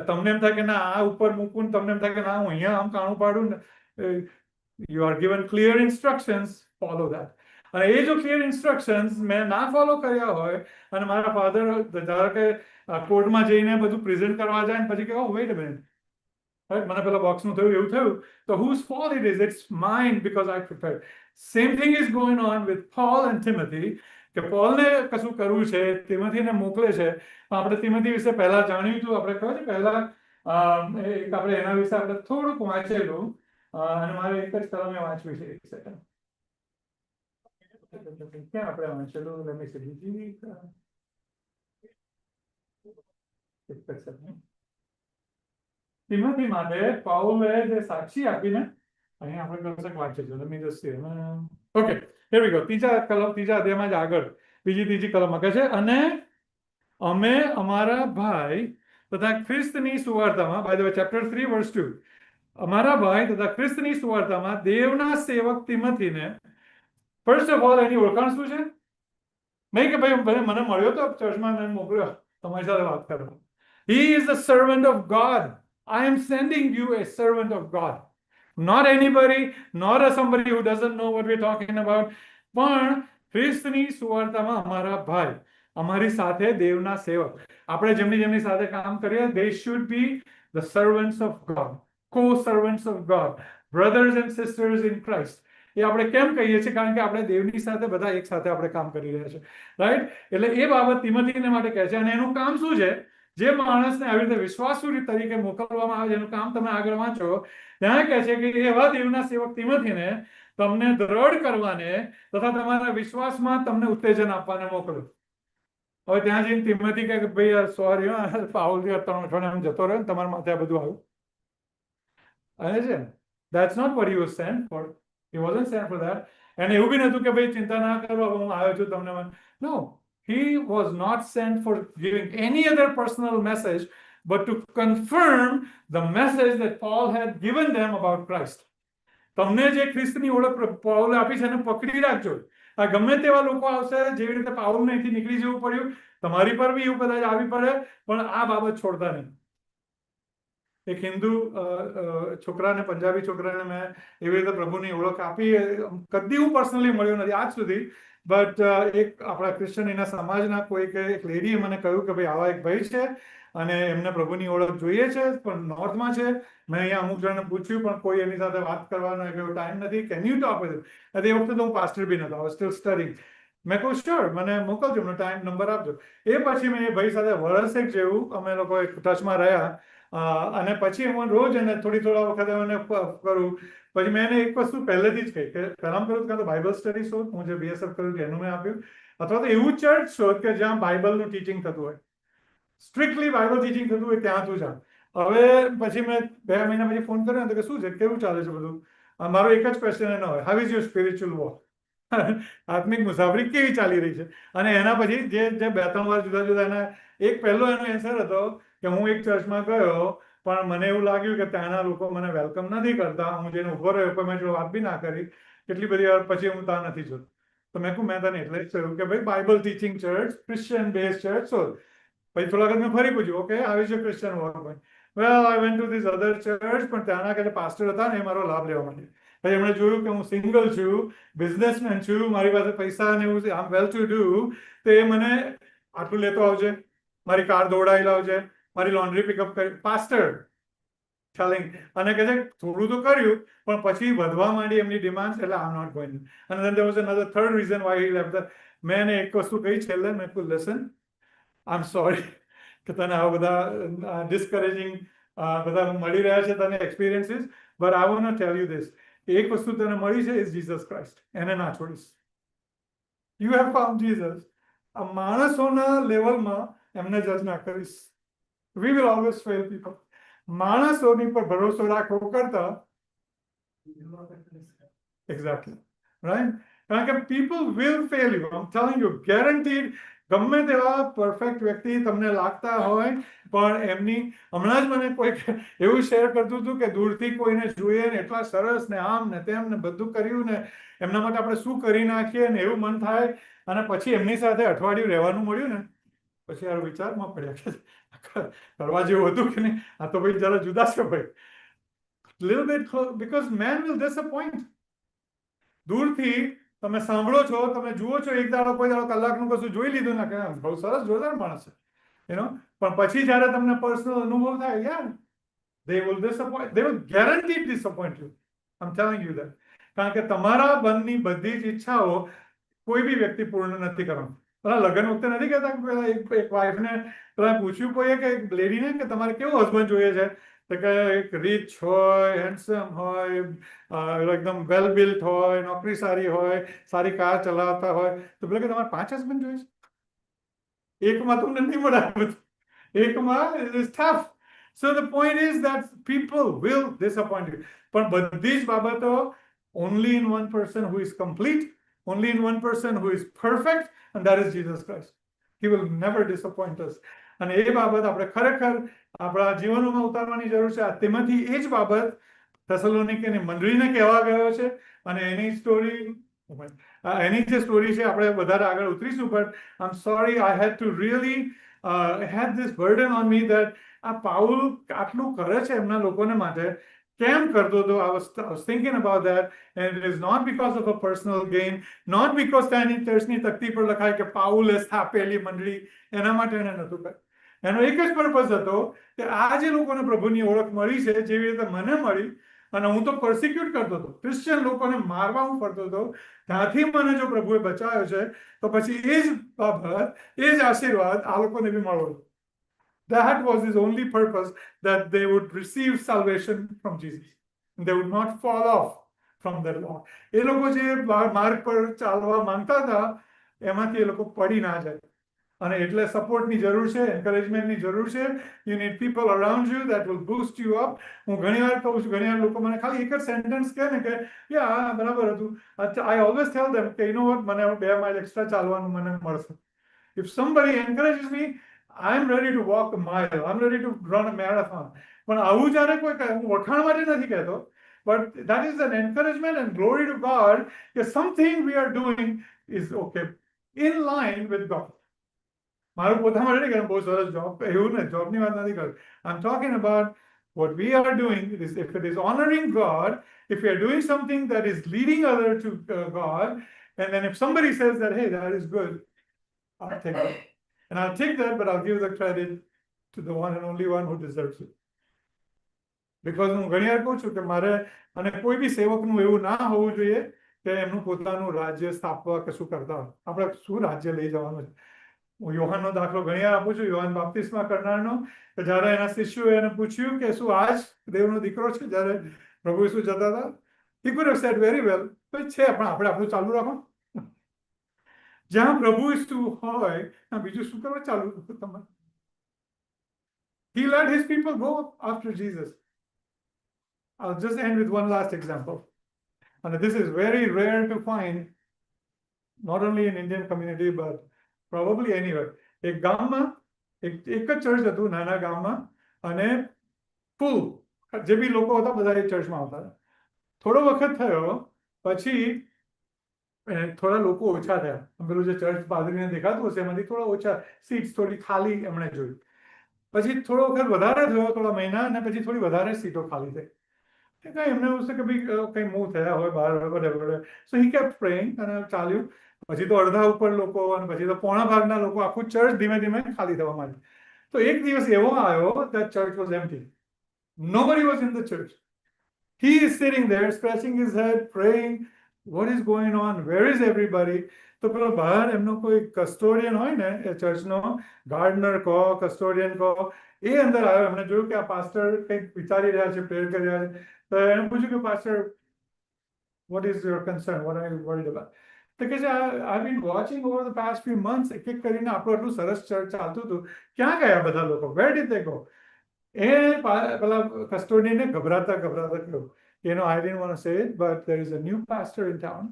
તમને એમ થાય કે ના આ ઉપર મૂકવું, તમને એમ થાય કે ના હું અહીંયા આમ કાણું પાડું ને, you are given clear instructions, follow that. અને એ જો ક્લિયર ઇન્સ્ટ્રક્શન્સ મેં ના ફોલો કર્યા હોય અને મારા ફાધર ધારો કે કોર્ટમાં જઈને બધું પ્રેઝન્ટ કરવા જાય ને પછી કે વેઇટ અ મિનિટ, મને પેલા બોક્સનું થયું એવું થયું, તો whose fault it is? It's mine because I prepared. Same thing is going on with Paul and Timothy, કે પોલને કશું કરવું છે, તિમોથીને મોકલે છે. આપણે તિમોથી વિશે પહેલા જાણ્યું હતું, આપણે કહ્યું છે પહેલા એક આપણે એના વિશે આપણે થોડુંક વાંચેલું, અને મારે એક જ કલમે વાંચવી છે. એક સેકન્ડ, ક્યાં આપણે વાંચેલું? Let me see. એક જ સેકન્ડ. તિમોથી માટે પાઉલે જે સાક્ષી આપીને અહીંયા આપણે કલમ વાંચીશું. Let me just see. Okay, here we go. ત્રીજા અધ્યાયમાં જ આગળ ત્રીજી કલમ કહે છે, અને અમે અમારા ભાઈ તથા ખ્રિસ્તની સુવાર્તામાં, by the way, chapter 3 verse 2, અમારા ભાઈ તથા ખ્રિસ્તની સુવાર્તામાં દેવના સેવક તિમોથીને, ફર્સ્ટ ઓફ ઓલ એની ઓળખાણ શું છે? નહીં કે ભાઈ મને મળ્યો તો ચર્ચમાં, મેં મોકલ્યો તમારી સાથે વાત કરવા. He is the servant of God. I am sending you a servant of God. Not anybody, not somebody who doesn't know what we're talking about. પણ ખ્રિસ્તની સુવાર્તામાં અમારા ભાઈ, અમારી સાથે દેવના સેવક, આપણે જેમની સાથે કામ કરીએ, they should be the servants of God, co-servants of God, brothers and sisters in Christ. એ આપણે કેમ કહીએ છીએ? કારણ કે આપણે દેવની સાથે બધા એક સાથે આપણે કામ કરી રહ્યા છે, રાઈટ. એટલે એ બાબત તિમોથીને માટે કહે છે. અને એનું કામ શું છે? જે માણસને આવી રીતે વિશ્વાસુ તરીકે મોકલવામાં આવે છે, એનું કામ તમે આગળ વાંચો, ત્યાં કહે છે કે એવા દેવના સેવક તિમોથીને તમને દ્રઢ કરવાને તથા તમારા વિશ્વાસમાં તમને ઉત્તેજન આપવાને મોકલો. હવે ત્યાં જઈને તિમોથી કહે કે ભાઈ સોરી, પાઉલ 3 અઠવાડિયા જતો રહ્યો ને તમારા માથે આ બધું આવ્યું. અને છે, that's not what he was sent for. He wasn't sent for that. અને એવું બી નતું કે ભાઈ ચિંતા ના કરો, હું આવ્યો છું તમને. No, he was not sent for giving any other personal message, but to confirm the message that Paul had given them about Christ. તમને જે ખ્રિસ્તની ઓળખ પાઉલે આપી છે એને પકડી રાખજો. આ ગમે તેવા લોકો આવશે, જેવી રીતે પાઉલને અહીંથી નીકળી જવું પડ્યું, તમારી પર બી એવું કદાચ આવી પડે, પણ આ બાબત છોડતા નહીં. એક હિન્દુ છોકરાને, પંજાબી છોકરાને મેં એવી રીતે પ્રભુની ઓળખ આપી. કદી હું પર્સનલી મળ્યો નથી આજ સુધી, બટ એક આપણા ક્રિશ્ચન એના સમાજના કોઈક એક લેડીએ મને કહ્યું કે ભાઈ આવા એક ભાઈ છે અને એમને પ્રભુની ઓળખ જોઈએ છે, પણ નોર્થમાં છે. મેં અહીંયા અમુક જણને પૂછ્યું, પણ કોઈ એની સાથે વાત કરવાનો એવો ટાઈમ નથી. Can you talk with him? એ વખતે તો હું પાસ્ટર બી નતો, આઈ વોઝ સ્ટીલ સ્ટડીંગ. મેં કહ્યું શ્યોર, મને મોકલજો, એમનો ટાઈમ નંબર આપજો. એ પછી મેં એ ભાઈ સાથે વર્ષેક જેવું અમે લોકો એક ટચમાં રહ્યા. અને પછી હું રોજ એને થોડા વખતે એને કરું. પછી મેં એને એક વસ્તુ પહેલેથી જ કહી કે પહેલાં કરું કાં તો બાઇબલ સ્ટડી શોધ, હું જે BSF કર્યું એનું મેં આપ્યું, અથવા તો એવું ચર્ચ શોધ કે જ્યાં બાઇબલનું ટીચિંગ થતું હોય, સ્ટ્રિક્ટલી બાઇબલ ટીચિંગ થતું હોય, ત્યાં તું જા. હવે પછી મેં 2 મહિના પછી ફોન કર્યો તો કે શું છે, કેવું ચાલે છે બધું? મારો એક જ ક્વેશ્ચન એનો હોય, how is your spiritual walk? આત્મિક મુસાફરી કેવી ચાલી રહી છે? અને એના પછી જે 2-3 વાર જુદા જુદા એના એક પહેલો એનો આન્સર હતો કે હું એક ચર્ચમાં ગયો, પણ મને એવું લાગ્યું કે ત્યાંના લોકો મને વેલકમ નથી કરતા. હું જેને ઉભો રહ્યો પણ મેં જો વાત બી ના કરી. કેટલી બધી વાર પછી હું ત્યાં નથી જોતો. તો મેં કહું મેં તને એટલે જ કહ્યું કે ભાઈ Bible teaching church, Christian base church શોધ. પછી થોડા વખત મેં ફરી પૂછ્યું, okay how is your Christian walk? Well I went to this other church, પણ ત્યાંના કે પાસ્ટર હતા ને એ મારો લાભ લેવા માંડ્યો. પછી એમણે જોયું કે હું સિંગલ છું, બિઝનેસમેન છું, મારી પાસે પૈસા ને એવું, આઈ એમ વેલ ટુ ડુ, તો એ મને આટલું લેતો આવજે, મારી કાર દોડાવી લાવજે, મારી લોન્ડ્રી પિકઅપ કરી. Pastor telling. અને કહે છે થોડું તો કર્યું, પણ પછી વધવા માંડી એમની ડિમાન્ડ, એટલે આઈ એમ નોટ ગોઈંગ. અને then there was another third reason why he left. મેં એને એક વસ્તુ કહી છેલ્લે, મેં કહ્યું લિસન, આઈ એમ સોરી કે તને આવા બધા ડિસ્કરેજિંગ બધા મળી રહ્યા છે તને experiences, but I want to tell you this, એક વસ્તુ તને મળી છે, ઇઝ જીસસ ક્રાઇસ્ટ. એને ના છોડીશ. You have found Jesus. આ માણસોના લેવલમાં એમને જજ ના કરીશ. We will always fail people. માણસોની પર ભરોસો રાખવો કરતા Exactly. Right? કારણ કે people will fail you. I'm telling you, guaranteed. ગમે તેવા પરફેક્ટ વ્યક્તિ તમને લાગતા હોય, પણ એમની હમણાં જ મને કોઈક એવું શેર કરતું હતું કે દૂરથી કોઈને જોઈએ ને એટલા સરસ ને આમ ને તેમ ને બધું કર્યું ને એમના માટે આપણે શું કરી નાખીએ ને એવું મન થાય, અને પછી એમની સાથે અઠવાડિયું રહેવાનું મળ્યું ને પછી યાર વિચારમાં પડ્યા કે કરવા જેવું હતું કે નહીં, આ તો ભાઈ જરા જુદા છે ભાઈ. Little bit close, because man will disappoint. દૂરથી તમે સાંભળો છો, તમે જુઓ છો, એક દાડો કોઈ દાડો કલાકનું કશું જોઈ લીધું ને કે બહુ સરસ જોરદાર માણસ છે, પણ પછી જ્યારે તમને પર્સનલ અનુભવ થાય, યાર they will disappoint, they will guaranteed disappoint you. I'm telling you that. કારણ કે તમારા મનની બધી જ ઈચ્છાઓ કોઈ બી વ્યક્તિ પૂર્ણ નથી કરવાનું. પેલા લગ્ન વખતે નથી કહેતા કે પેલા એક વાઈફને પેલા પૂછ્યું કોઈએ કે લેડીને કે તમારે કેવો હસબન્ડ જોઈએ છે, તો કે એક રીચ હોય, હેન્ડસમ હોય, એકદમ વેલ બિલ્ટ હોય, નોકરી સારી હોય, સારી કાર ચલાવતા હોય, તો પેલા કે તમારે 5 હસબન્ડ જોઈએ છે, એકમાં તમને નહીં મળે, એકમાં is tough. So the point is that people will disappoint you. પણ બધી જ બાબતો only in one person who is complete, only in one person who is perfect, and that is Jesus Christ. He will never disappoint us. અને એ બાબત આપણે ખરેખર આપણા જીવનોમાં ઉતારવાની જરૂર છે. તેમાંથી એ જ બાબત થેસલોનિકેની મંડળીને કહેવા ગયો છે, અને એની જે સ્ટોરી છે આપણે વધારે આગળ ઉતરીશું. But I am sorry, I had to really had this burden on me that આ પાઉલ આટલું કરે છે એમના લોકોને માટે, કેમ કરતો હતો? I was thinking about that, and it is not because of a personal gain, not because તેની ચર્ચની તકતી પર લખાય કે પાઉલે સ્થાપેલી મંડળી, એના માટે એને નહોતું કર્યું. એનો એક જ પર્પઝ હતો કે આ જે લોકોને પ્રભુની ઓળખ મળી છે, જેવી રીતે મને મળી, અને હું તો પરસિક્યુટ કરતો હતો, ક્રિશ્ચિયન લોકોને મારવા હું ફરતો હતો, ત્યાંથી મને જો પ્રભુએ બચાવ્યો છે, તો પછી એ જ બાબત, એ જ આશીર્વાદ આ લોકોને બી મળવો. That was his only purpose, that they would receive salvation from Jesus. They would not fall off from their Lord. એ લોકો જે માર્ગ પર ચાલવા માંગતા હતા, એમાંથી એ લોકો પડી ના જાય. અને એટલે સપોર્ટની જરૂર છે, એન્કરેજમેન્ટની જરૂર છે. You need people around you that will boost you up. હું ઘણી વાર કહું છું, ઘણી વાર લોકો મને ખાલી એક જ સેન્ટેન્સ કહે ને કે યા બરાબર હતું. I always tell them કે you know what, મને 2 માઇલ એક્સ્ટ્રા ચાલવાનું મને મળશે. If somebody encourages me, I'm ready to walk a mile. I'm ready to run a marathon. પણ આવું જ્યારે કોઈ કહે, હું વખાણ માટે નથી કહેતો, but that is an encouragement and glory to God that something we are doing is okay, in line with God. મારું પોતા માટે નહીં કે બહુ સરસ જોબ, એવું ને જોબની વાત નથી કરતો. I'm talking about what we are doing. Is if it is honoring God, if we are doing something that is leading other to God, and then if somebody says that, hey, that is good, I'll take that. And I'll take that, but I'll give the credit to the one and only one who deserves it. Because હું ઘણી વાર કહું છું કે મારે અને કોઈ બી સેવકનું એવું ના હોવું જોઈએ કે એમનું પોતાનું રાજ્ય સ્થાપવા કે શું કરતા હોય. આપણે શું રાજ્ય લઈ જવાનું છે? હું યોહાનનો દાખલો ઘણી વાર આપું છું, યોહાન બાપ્તિસ્મા કરનારનો, કે જ્યારે એના શિષ્યોએ એને પૂછ્યું કે શું આ જ દેવનો દીકરો છે, જ્યારે પ્રભુ ઈસુ જતા હતા, he could have said very well, તો છે, પણ આપણે આપણું ચાલુ રાખો. જ્યાં પ્રભુ ઈસુ હોય ત્યાં બીજું શું કરવા ચાલુ રાખો તમારે? He let his people go after Jesus. I'll just end with one last example. And this is very rare to find, not only in Indian community, but probably anywhere. એક ગામમાં એક જ ચર્ચ હતું, નાના ગામમાં, અને ફૂલ જે બી લોકો હતા બધા એ ચર્ચમાં આવતા હતા. થોડો વખત થયો પછી થોડા લોકો ઓછા થયા. પેલું જે ચર્ચ પાદરીને દેખાતું હશે એમાંથી થોડા ઓછા સીટ્સ, થોડી ખાલી એમણે જોઈ. પછી થોડો વખત વધારે થયો, થોડા મહિના, અને પછી થોડી વધારે સીટો ખાલી થઈ. કઈ એમને એવું છે કે ભાઈ કઈ મૂવ થયા હોય બહાર, whatever. So he kept praying, અને ચાલ્યું. પછી તો અડધા ઉપર લોકો, અને પછી તો પોણા ભાગના લોકો, આખું ચર્ચ ધીમે ધીમે ખાલી થવા માંડ્યું. તો એક દિવસ એવો આવ્યો that church was empty. Nobody was in the church. He is sitting there scratching his head, praying, what is going on, where is everybody? તો પેલો બહાર એમનો કોઈ કસ્ટોડિયન હોય ને એ ચર્ચનો, ગાર્ડનર કહો, કસ્ટોડિયન કહો, એ અંદર આવ્યો. એમને જોયું કે આ પાસ્ટર કંઈક વિચારી રહ્યા છે, પ્રેયર કરી રહ્યા છે. તો એને પૂછ્યું કે pastor, what is your concern, what are you worried about? તો કે છે I've been watching over the past few months, એક એક કરીને આપણું આટલું સરસ ચર્ચ ચાલતું હતું, ક્યાં ગયા બધા લોકો? Where did they go? એ પેલા કસ્ટોડિયને ગભરાતા કહ્યું I didn't want to say it, but there is a new pastor in town.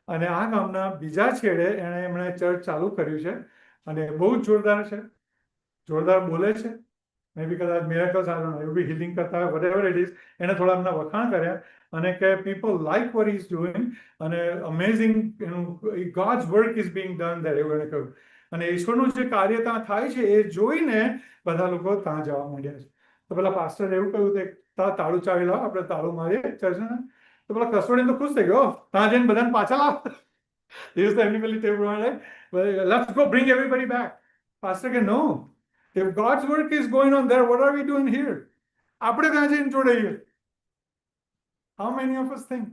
અને આ ગામના બીજા છેડે એમણે ચર્ચ ચાલુ કર્યું છે અને બહુ જ જોરદાર છે, જોરદાર બોલે છે. મે બી કદાચ મિરેકલ્સ આઈ ડોન્ટ નો એવું બી હીલિંગ કરતા હોય, whatever it is, એને થોડા એમના વખાણ કર્યા અને કે people like what he is doing અને amazing, God's work is being done there, એવું એને કહ્યું. અને ઈશ્વરનું જે કાર્ય ત્યાં થાય છે એ જોઈને બધા લોકો ત્યાં જવા માંડ્યા છે. તો પેલા પાસ્ટરે એવું કહ્યું કે તાળું ચાવી લાવો, આપણે તાળું મારીએ ચર્ચને. તો પેલા કસોડી તો ખુશ થઈ ગયો, ત્યાં જઈને બધાને પાછા લાવ. This is everybody, let's go bring everybody back. Pastor કે no, if God's work is going on there, what are we doing here? આપણે ત્યાં જઈને જોડાઈએ. How many of us think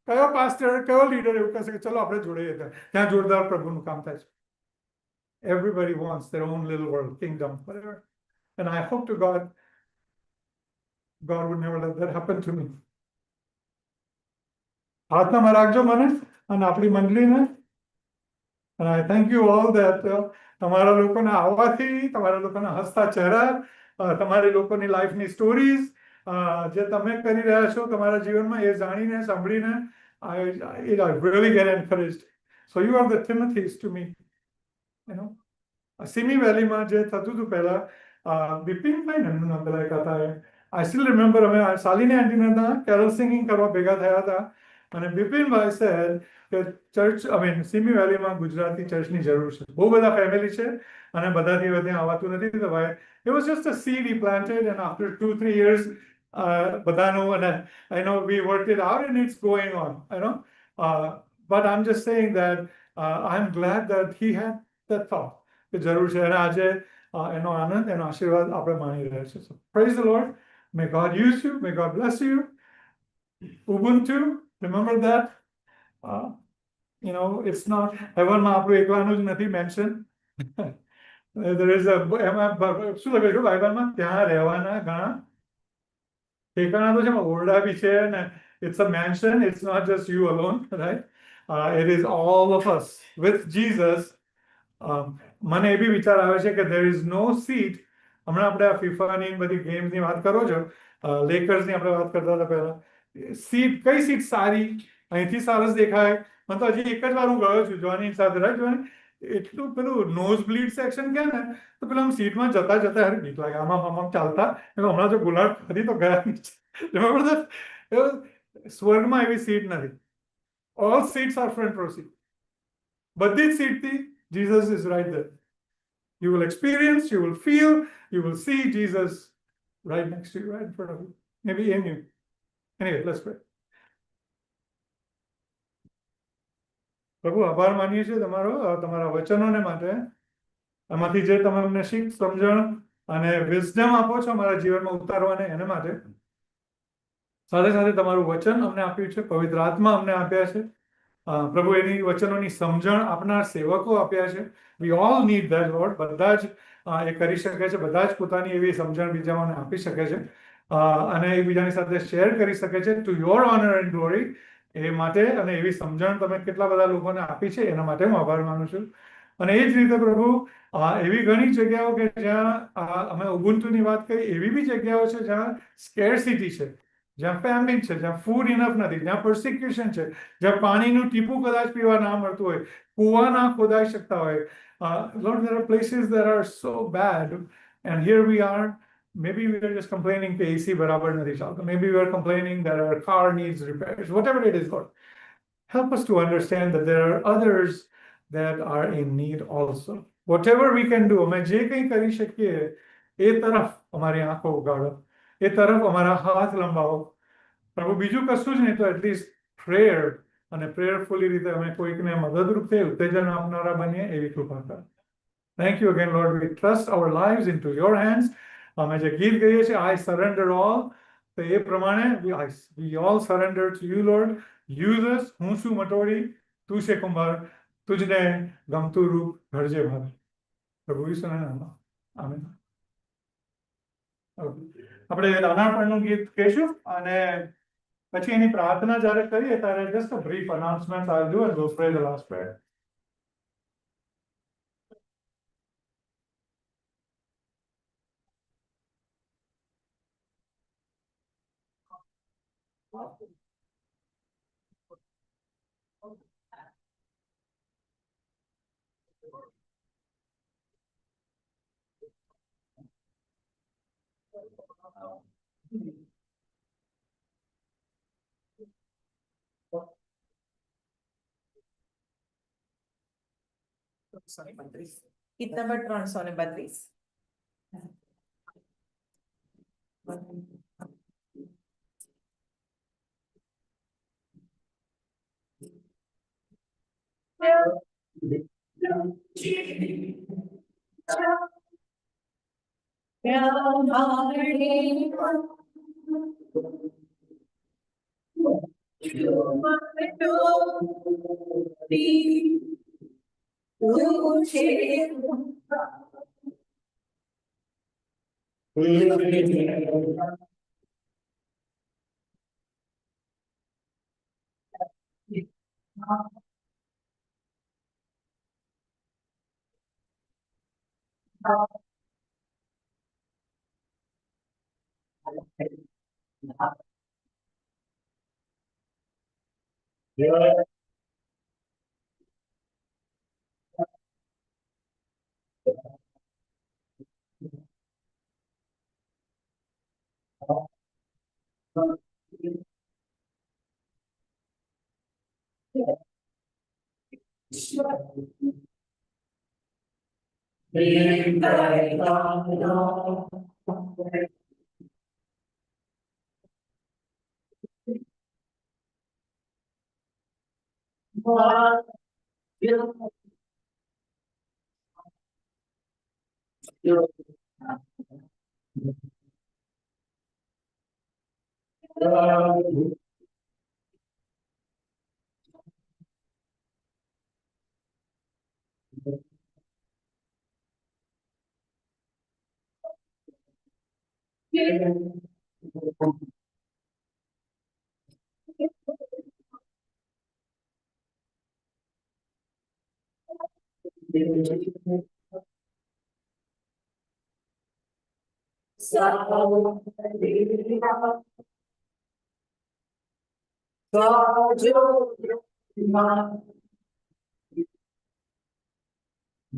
કયો પાસ્ટર કયો લીડર એવું કહેશે કે ચલો આપણે જોડાઈએ ત્યાં જોરદાર પ્રભુનું કામ થાય છે? Everybody wants their own little world, kingdom, whatever. And I hope to God would never let that happen to me. હાથમાં રાખજો મને અને આપણી મંડળીને. And I thank you all that તમારા લોકોના આવવાથી, તમારા લોકોના હસતા ચહેરા, તમારી લોકોની લાઈફની સ્ટોરીઝ જે તમે કરી રહ્યા છો તમારા જીવનમાં, એ જાણીને સાંભળીને I really get encouraged. So you are the Timothys to me. Simi વેલીમાં જે થતું હતું પહેલા, બિપિનભાઈ ને એમનું નામ પેલા હતા, I still remember અમે શાલિની આંટીના કેરલ સિંગિંગ કરવા ભેગા થયા હતા અને બિપિનભાઈ said કે ચર્ચ, સિમી વેલીમાં ગુજરાતી ચર્ચની જરૂર છે. બહુ બધા ફેમિલી છે અને બધાથી હવે ત્યાં આવવાતું નથી. તો ભાઈ, it was just a seed he planted and after 2-3 years બધાનું, અને I know we worked it out and it's going on, but I'm just saying that I'm glad that he had that thought કે જરૂર છે અને આજે એનો આનંદ, એનો આશીર્વાદ આપણે માણી રહ્યા છીએ. So praise the Lord. May God use you. May God bless you. Ubuntu, remember that. It's not heaven માં આપણું એકલાનું જ નથી મેન્શન. There is a, એમાં શું લખેલું છે બાઇબલમાં? ત્યાં રહેવાના ઘણા ઠેકાણા તો છે, ઓરડા બી છે ને. It's a mansion. It's not just you alone, right? It is all of us with Jesus. મને એ બી વિચાર આવે છે કે there is no seat. હમણાં આપણે આ ફિફાની બધી ગેમ્સની વાત કરો છો, લેકર્સની આપણે વાત કરતા હતા પહેલા, સીટ કઈ સીટ સારી, અહીંથી સરસ દેખાય. મને તો હજી એક જ વાર હું ગયો છું જોવાની સાથે, રાઈટ જોવાની, એટલું પેલું નોઝ બ્લીડ સેક્શન કે ને, તો પેલા આમ સીટમાં જતા જતા યાર બીક લાગે, આમ ચાલતા હમણાં જો ગુલાબ ખરી તો ગયા નીચે. સ્વર્ગમાં એવી સીટ નથી. All seats are front row seat. બધી જ સીટથી Jesus is right there. You will experience, you will feel, you will see Jesus right next to you, right in front of you, maybe in you. Anyway, let's pray. પ્રભુ, આભાર માનીએ છીએ તમારા વચનોને માટે, એમાંથી જે તમે અમને શીખ, સમજણ અને વિઝડમ આપો છો અમારા જીવનમાં ઉતારવાને, એને માટે. સાથે સાથે તમારું વચન અમને આપ્યું છે, પવિત્ર આત્મા અમને આપ્યા છે. પ્રભુ, એની વચનોની સમજણ આપનાર સેવકો આપ્યા છે. We all need that lord. બધા જ એ કરી શકે છે, બધા જ પોતાની એવી સમજણ બીજાઓને આપી શકે છે અને એકબીજાની સાથે શેર કરી શકે છે to your honour and glory. એ માટે અને એવી સમજણ તમે કેટલા બધા લોકોને આપી છે એના માટે હું આભાર માનું છું. અને એ જ રીતે પ્રભુ, એવી ઘણી જગ્યાઓ કે જ્યાં અમે ઉબુન્ટુની વાત કરી, એવી બી જગ્યાઓ છે જ્યાં સ્કેરસિટી છે, જ્યાં ફેમિન છે, જ્યાં ફૂડ ઇનફ નથી, જ્યાં પ્રોસિક્યુશન છે, જ્યાં પાણીનું ટીપું કદાચ પીવા ના મળતું હોય, કૂવા ના ખોદાઈ શકતા હોય. Lord, there are places that are so bad, and here we are. Maybe we are just complaining that AC બરાબર નથી ચાલતો. Maybe we are complaining that our car needs repairs. Whatever it is, Lord, help us to understand that there are others that are in need also. Whatever we can do, અમે જે કંઈ કરી શકીએ એ તરફ અમારી આંખો ઉગાડો, એ તરફ અમારા હાથ લંબાવો. પ્રભુ, બીજું કશું જ નહીં તો એટલીસ્ટ પ્રેયર અને પ્રેયરફુલી રીતે અમે કોઈકને મદદરૂપ થઈ ઉત્તેજન આપનારા બનીએ એવી કૃપા કરો. Thank you again, Lord. We trust our lives into your hands. અમે જે ગીત ગઈએ છીએ, I surrender all, તો એ પ્રમાણે we all surrender to you, Lord. Use us. હું છું મટોડી, તું છે કુંભાર, તુજને ગમતું રૂપ ઘડજે ભાર. પ્રભુ ઈસુના નામમાં આમેન. આપણે નાનાપણનું ગીત કહીશું અને પછી એની પ્રાર્થના જ્યારે કરીએ ત્યારે just a brief announcement I'll do and we'll pray the last prayer. ગીત number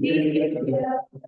332.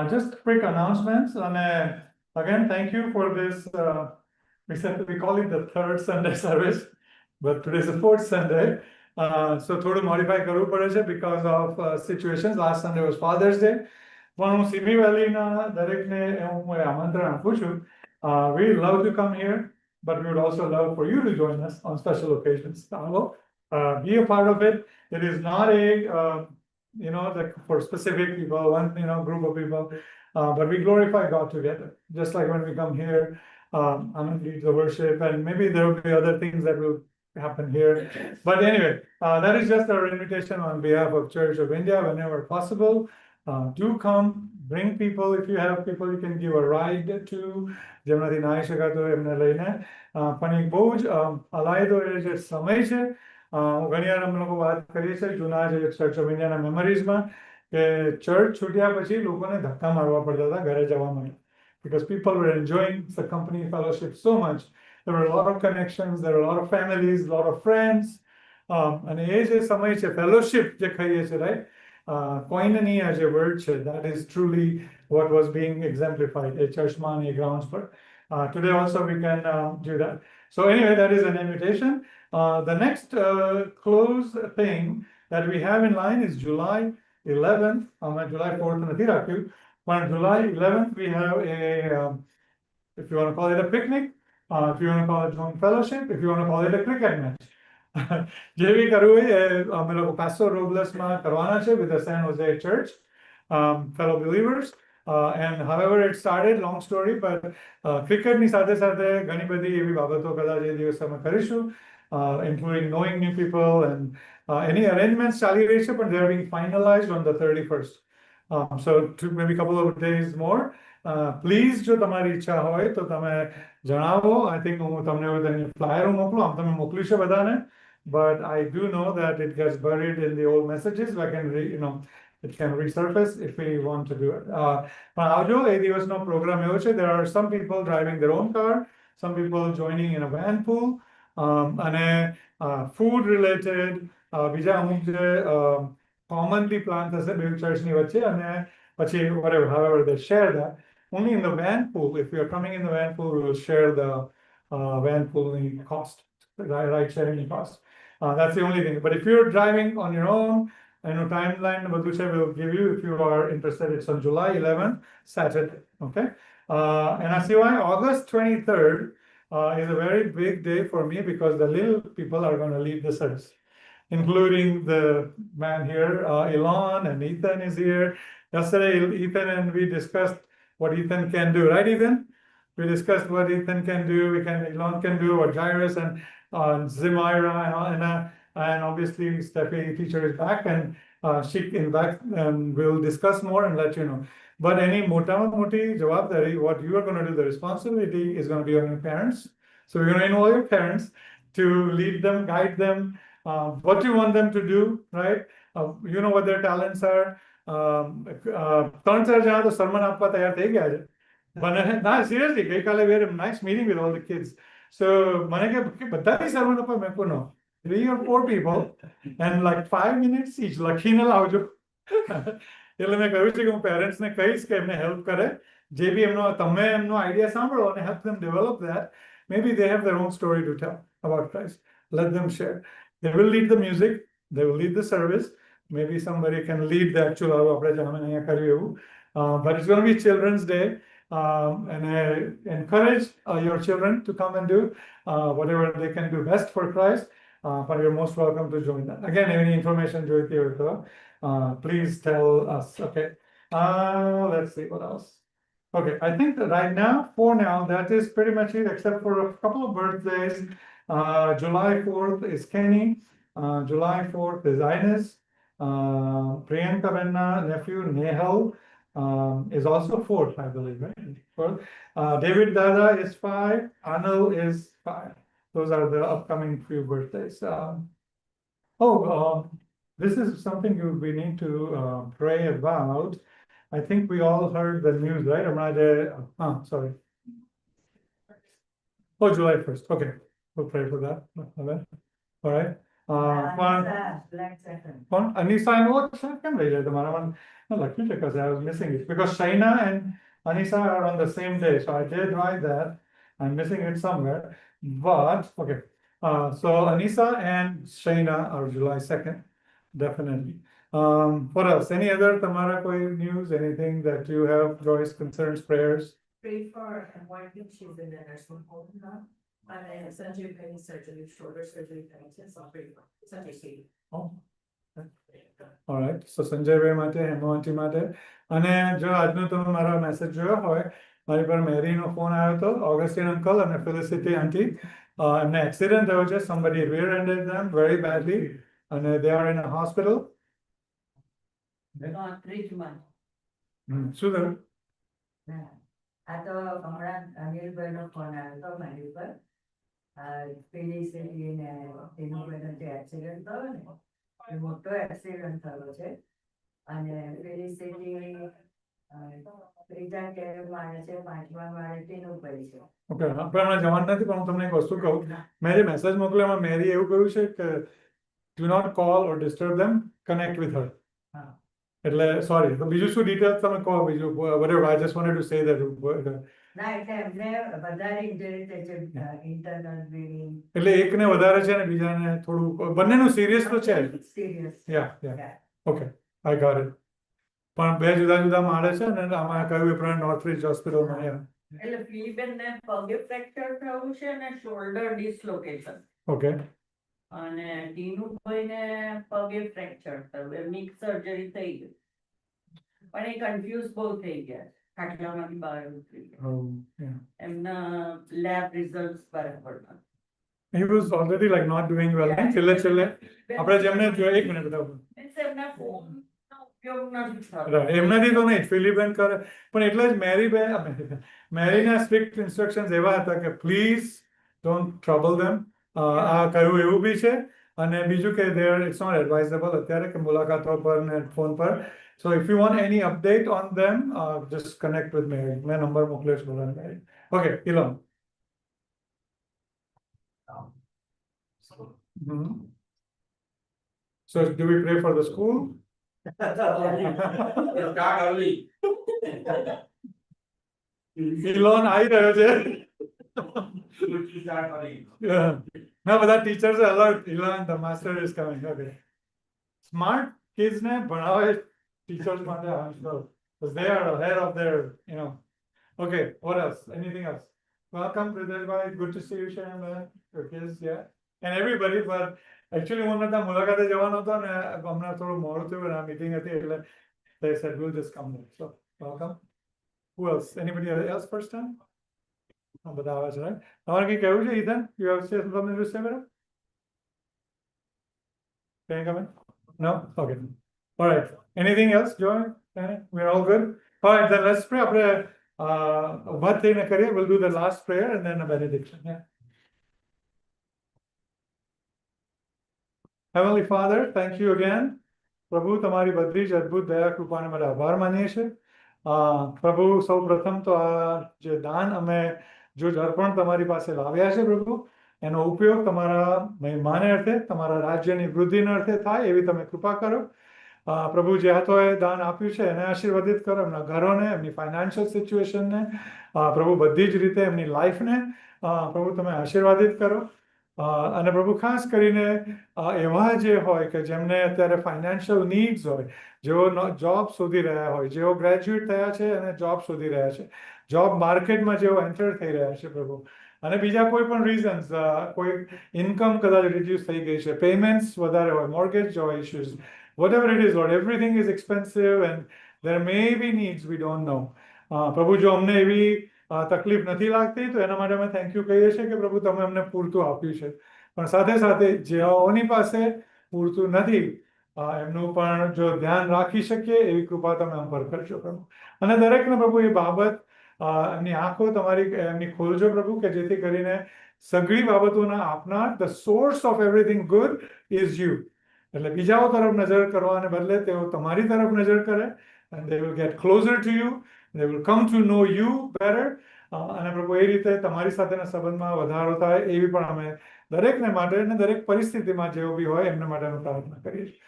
Just quick announcements, and again, thank you for this. We call it the third Sunday service, but today is the fourth Sunday. So થોડું modify કરવું પડે છે because of situations. Last Sunday was Father's Day. પણ હું semi વેલીના દરેકને હું આમંત્રણ આપું છું. We love to come here, but we would also love for you to join us on special occasions. Be a part of it. It is not a like for specific people, one group of people, but we glorify God together. Just like when we come here, Anand leads the worship, and maybe there will be other things that will happen here. But anyway, that is just our invitation on behalf of Church of India. Whenever possible, do come, bring people. If you have people, you can give a ride to. જેમનાથી ના આવી શકાતો એમને લઈને પણ એક બહુ જ અલાયદો એ જે સમય છે. હું ઘણી વાર અમે લોકો વાત કરીએ છીએ જૂના જે ચર્ચ ઓફ ઇન્ડિયાના મેમરીઝમાં કે ચર્ચ છૂટ્યા પછી લોકોને ધક્કા મારવા પડતા હતા ઘરે જવા માટે. Because people were enjoying the company fellowship so much. There were a lot of connections, there were a lot of families, a lot of friends. And એ જે સમય છે fellowship જે કહીએ છીએ, right? Koinonia જે word છે, that is truly what was being exemplified at churchમાં and grounds for. Today also we can do that. So anyway, that is an invitation. The next close thing that we have in line is July 11th. July 4th નથી રાખ્યું, પણ July 11th we have a, if you want to call it a picnic, if you want to call it joint fellowship, if you want to call it a cricket match. જે બી કરવું હોય એ અમે લોકો પાસો રોબલસમાં કરવાના છે with the San Jose Church, fellow believers. And however it started, long story, but cricketની સાથે સાથે ઘણી બધી એવી બાબતો કદાચ એ દિવસે અમે કરીશું, including knowing new people, and any arrangements ચાલી રહી છે, but they are being finalized on the 31st. So to maybe a couple of days more. Please જો તમારી ઈચ્છા હોય તો તમે જણાવો. I think હું તમને ફ્લાયર મોકલું, આમ તમે મોકલી છે બધાને, but I do know that it gets buried in the old messages. I can it can resurface if we want to do it. પણ આવજો, એ દિવસનો પ્રોગ્રામ એવો છે. There are some people driving their own car, some people joining in a van pool, અને food related બીજા અમુક જે commonly plan થશે બે ચર્ચની વચ્ચે, અને પછી whatever, however they share that. Only in the van pool, if you are coming in the van pool, we will share the van pooling cost, ride sharing cost. That's the only thing. But if you're driving on your own, timeline Badusha will give you, if you are interested. It's on July 11th, Saturday. Okay. And I see why August 23rd is a very big day for me, because the little people are going to lead the service, including the man here, Elon, and Ethan is here. Yesterday, Ethan and we discussed what Ethan can do, right, Ethan? We discussed what Ethan can do, Elon can do, what Jairus and Zimira and obviously Steffi, teacher, is back, and she in fact will discuss more and let you know. But any moti jawabdari, what you are going to do, the responsibility is going to be on your parents. So we're going to involve your parents to lead them, guide them, what you want them to do, right? You know what their talents are. 3-4 જણા તો sermon આપવા તૈયાર થઈ ગયા છે. ના, seriously, ગઈકાલે we had a nice meeting with all the kids. So મને કે બધાની sermon આપવા, મેં કહ્યું no, 3 or 4 people and like 5 minutes each, લખીને લાવજો. એટલે મેં કહ્યું છે કે હું પેરેન્ટ્સને કહીશ કે એમને હેલ્પ કરે, જે બી તમે એમનો આઈડિયા સાંભળો અને help them develop that. Maybe they have their own story to tell about Christ. Let them share. They will lead the music, they will lead the service. Maybe somebody can lead the actual, but it's going to be Children's Day, and I encourage your children to come and do whatever they can do best for Christ. But you're most welcome to join that. Again, any information, please tell us. Okay. Let's see what else. Okay, I think that right now, for now, that is pretty much it, except for a couple of birthdays. July 4th is Kenny. July 4th is Ines. Priyanka Benna, nephew Nehal, is also 4th, I believe, right? 4th. David Dada is 5. Anil is 5. Those are the upcoming few birthdays. This is something we need to pray about. I think we all heard the news, right? Sorry. Oh, July 1st. Okay, we'll pray for that. All right. Anisa and what second later the Maraman lucky because I was missing it, because Shaina and Anisa are on the same day, so I did write that. I'm missing it somewhere, but okay. So Anisa and Shaina are July 2nd, definitely. What else? Any other Tamara koi news? Anything that you have, Joyce, concerns, prayers? Pray for one thing, she's in the nursing home now. And Sanjay Penny surgery, shoulder surgery, so pray for Sanjay. Oh. All right. So Sanjay Bhai માટે, હેમો આંટી માટે, અને જો આજનો તમે મારો message જોયો હોય, મારી પર મેરીનો ફોન આવ્યો હતો, ઓગસ્ટિન અંકલ અને ફેલિસિટી આંટી, એમને એક્સિડન્ટ થયો છે, somebody rear-ended them very badly, and they are in a hospital. શું થયું? આ તો હમણાં અનિલભાઈનો ફોન આવ્યો હતો મારી પર, પેલી સેલી ને એનું બધું જે એક્સિડન્ટ થયો ને, એ મોટો એક્સિડન્ટ થયો છે, અને પેલી સેલી ત્રીજા માળે છે, 5મા માળે તેનું પડી છે. ઓકે, આપણે હમણાં જવાનું નથી, પણ હું તમને એક વસ્તુ કહું. મેં જે મેસેજ મોકલ્યો એમાં મેરી એવું કહ્યું છે કે do not call or disturb them, connect with her. એટલે સોરી, તો બીજું શું ડિટેલ્સ તમે કહો, બીજું whatever, I just wanted to say that ના એટલે એમને વધારે જે રીતે જે ઇન્ટરનલ બ્લીડિંગ એટલે એકને વધારે છે ને બીજાને થોડું બંનેનું સિરિયસ તો છે સિરિયસ યા ઓકે આઈ ગોટ ઇટ પણ બે જુદા જુદા માળે છે ને આમાં કહ્યું એ પ્રમાણે નોર્થબ્રિજ હોસ્પિટલમાં એટલે ફિલિપેન ને પગે ફ્રેક્ચર થયું છે અને શોલ્ડર ડિસલોકેશન ઓકે અને ટીનુભાઈ ને પગે ફ્રેક્ચર થયું મિક્સ સર્જરી થઈ ગઈ પણ એ કન્ફ્યુઝ બહુ થઈ ગયા ખાટલામાંથી બહાર ઉતરી ગયા એમના લેબ રિઝલ્ટ બરાબર નથી. He was already like not doing well. છેલ્લે આપણે જેમને એક મિનિટ બતાવો Means એમના ફોનનો ઉપયોગ નથી થતો. એમનાથી તો નહીં ફિલિપેન કરે પણ એટલે જ મેરીના સ્ટ્રિક્ટ ઇન્સ્ટ્રક્શન્સ એવા હતા કે પ્લીઝ ડોન્ટ ટ્રબલ ધેમ આ કહ્યું એવું બી છે અને બીજું કે દેર ઇટ્સ નોટ એડવાઇઝેબલ અત્યારે કે મુલાકાતો પર ને ફોન પર so if you want any update on them just connect with Mary મેં નંબર મોકલ્યો છે બધાને Mary okay Elon So do we pray for the school? Elon આવી રહ્યો છે ના બધા teachers alert Elon the master is coming okay smart kids ને ભણાવે teachers માટે because they are ahead of their okay what else anything else welcome Pritesh bhai good to see you Shyam your kids yeah and everybody but actually હું નતા મુલાકાતે જવાનો હતો ને હમણાં થોડું મોડું થયું ને આ મીટિંગ હતી એટલે they said we'll just come there so welcome who else anybody else first time બધા આવે છે right તમારે કંઈ કહેવું છે Ethan you have something to say madam can you come in no okay all right anything else Joy Danny we're all good all right then let's pray આપણે ઉભા થઈને કરીએ we'll do the last prayer and then a benediction yeah Heavenly Father, thank you again. પ્રભુ તમારી બધી જ અદ્ભુત દયા કૃપાને માટે આભાર માનીએ છીએ પ્રભુ સૌ પ્રથમ તો આ જે દાન અમે જો અર્પણ તમારી પાસે લાવ્યા છે પ્રભુ એનો ઉપયોગ તમારા મહિમાને અર્થે તમારા રાજ્યની વૃદ્ધિને અર્થે થાય એવી તમે કૃપા કરો પ્રભુ જે હાથોએ દાન આપ્યું છે એને આશીર્વાદિત કરો એમના ઘરોને એમની ફાઇનાન્શિયલ સિચ્યુએશનને પ્રભુ બધી જ રીતે એમની લાઈફને પ્રભુ તમે આશીર્વાદિત કરો અને પ્રભુ ખાસ કરીને એવા જે હોય કે જેમને અત્યારે ફાઇનાન્શિયલ નીડ્સ હોય જેઓ જોબ શોધી રહ્યા હોય જેઓ ગ્રેજ્યુએટ થયા છે અને જોબ શોધી રહ્યા છે જોબ માર્કેટમાં જેઓ એન્ટર થઈ રહ્યા છે પ્રભુ અને બીજા કોઈ પણ રીઝન્સ કોઈ ઇન્કમ કદાચ રિડ્યુસ થઈ ગઈ છે પેમેન્ટ્સ વધારે હોય મોર્ગેજ હોય issues whatever it is Lord everything is expensive and there may be needs we don't know પ્રભુ જો અમને એવી તકલીફ નથી લાગતી તો એના માટે અમે થેન્ક યુ કહીએ છીએ કે પ્રભુ તમે અમને પૂરતું આપ્યું છે પણ સાથે સાથે જેઓની પાસે પૂરતું નથી એમનું પણ જો ધ્યાન રાખી શકીએ એવી કૃપા તમે અમ પર કરજો પ્રભુ અને દરેકને પ્રભુ એ બાબત એમની આંખો તમારી એમની ખોલજો પ્રભુ કે જેથી કરીને સઘળી બાબતોના આપનાર the source of everything good is you એટલે બીજાઓ તરફ નજર કરવાને બદલે તેઓ તમારી તરફ નજર કરે and they will get closer to you they will come to know you better અને પ્રભુ એ રીતે તમારી સાથેના સંબંધમાં વધારો થાય એવી પણ અમે દરેકને માટે અને દરેક પરિસ્થિતિમાં જેવો બી હોય એમના માટે અમે પ્રાર્થના કરીએ છીએ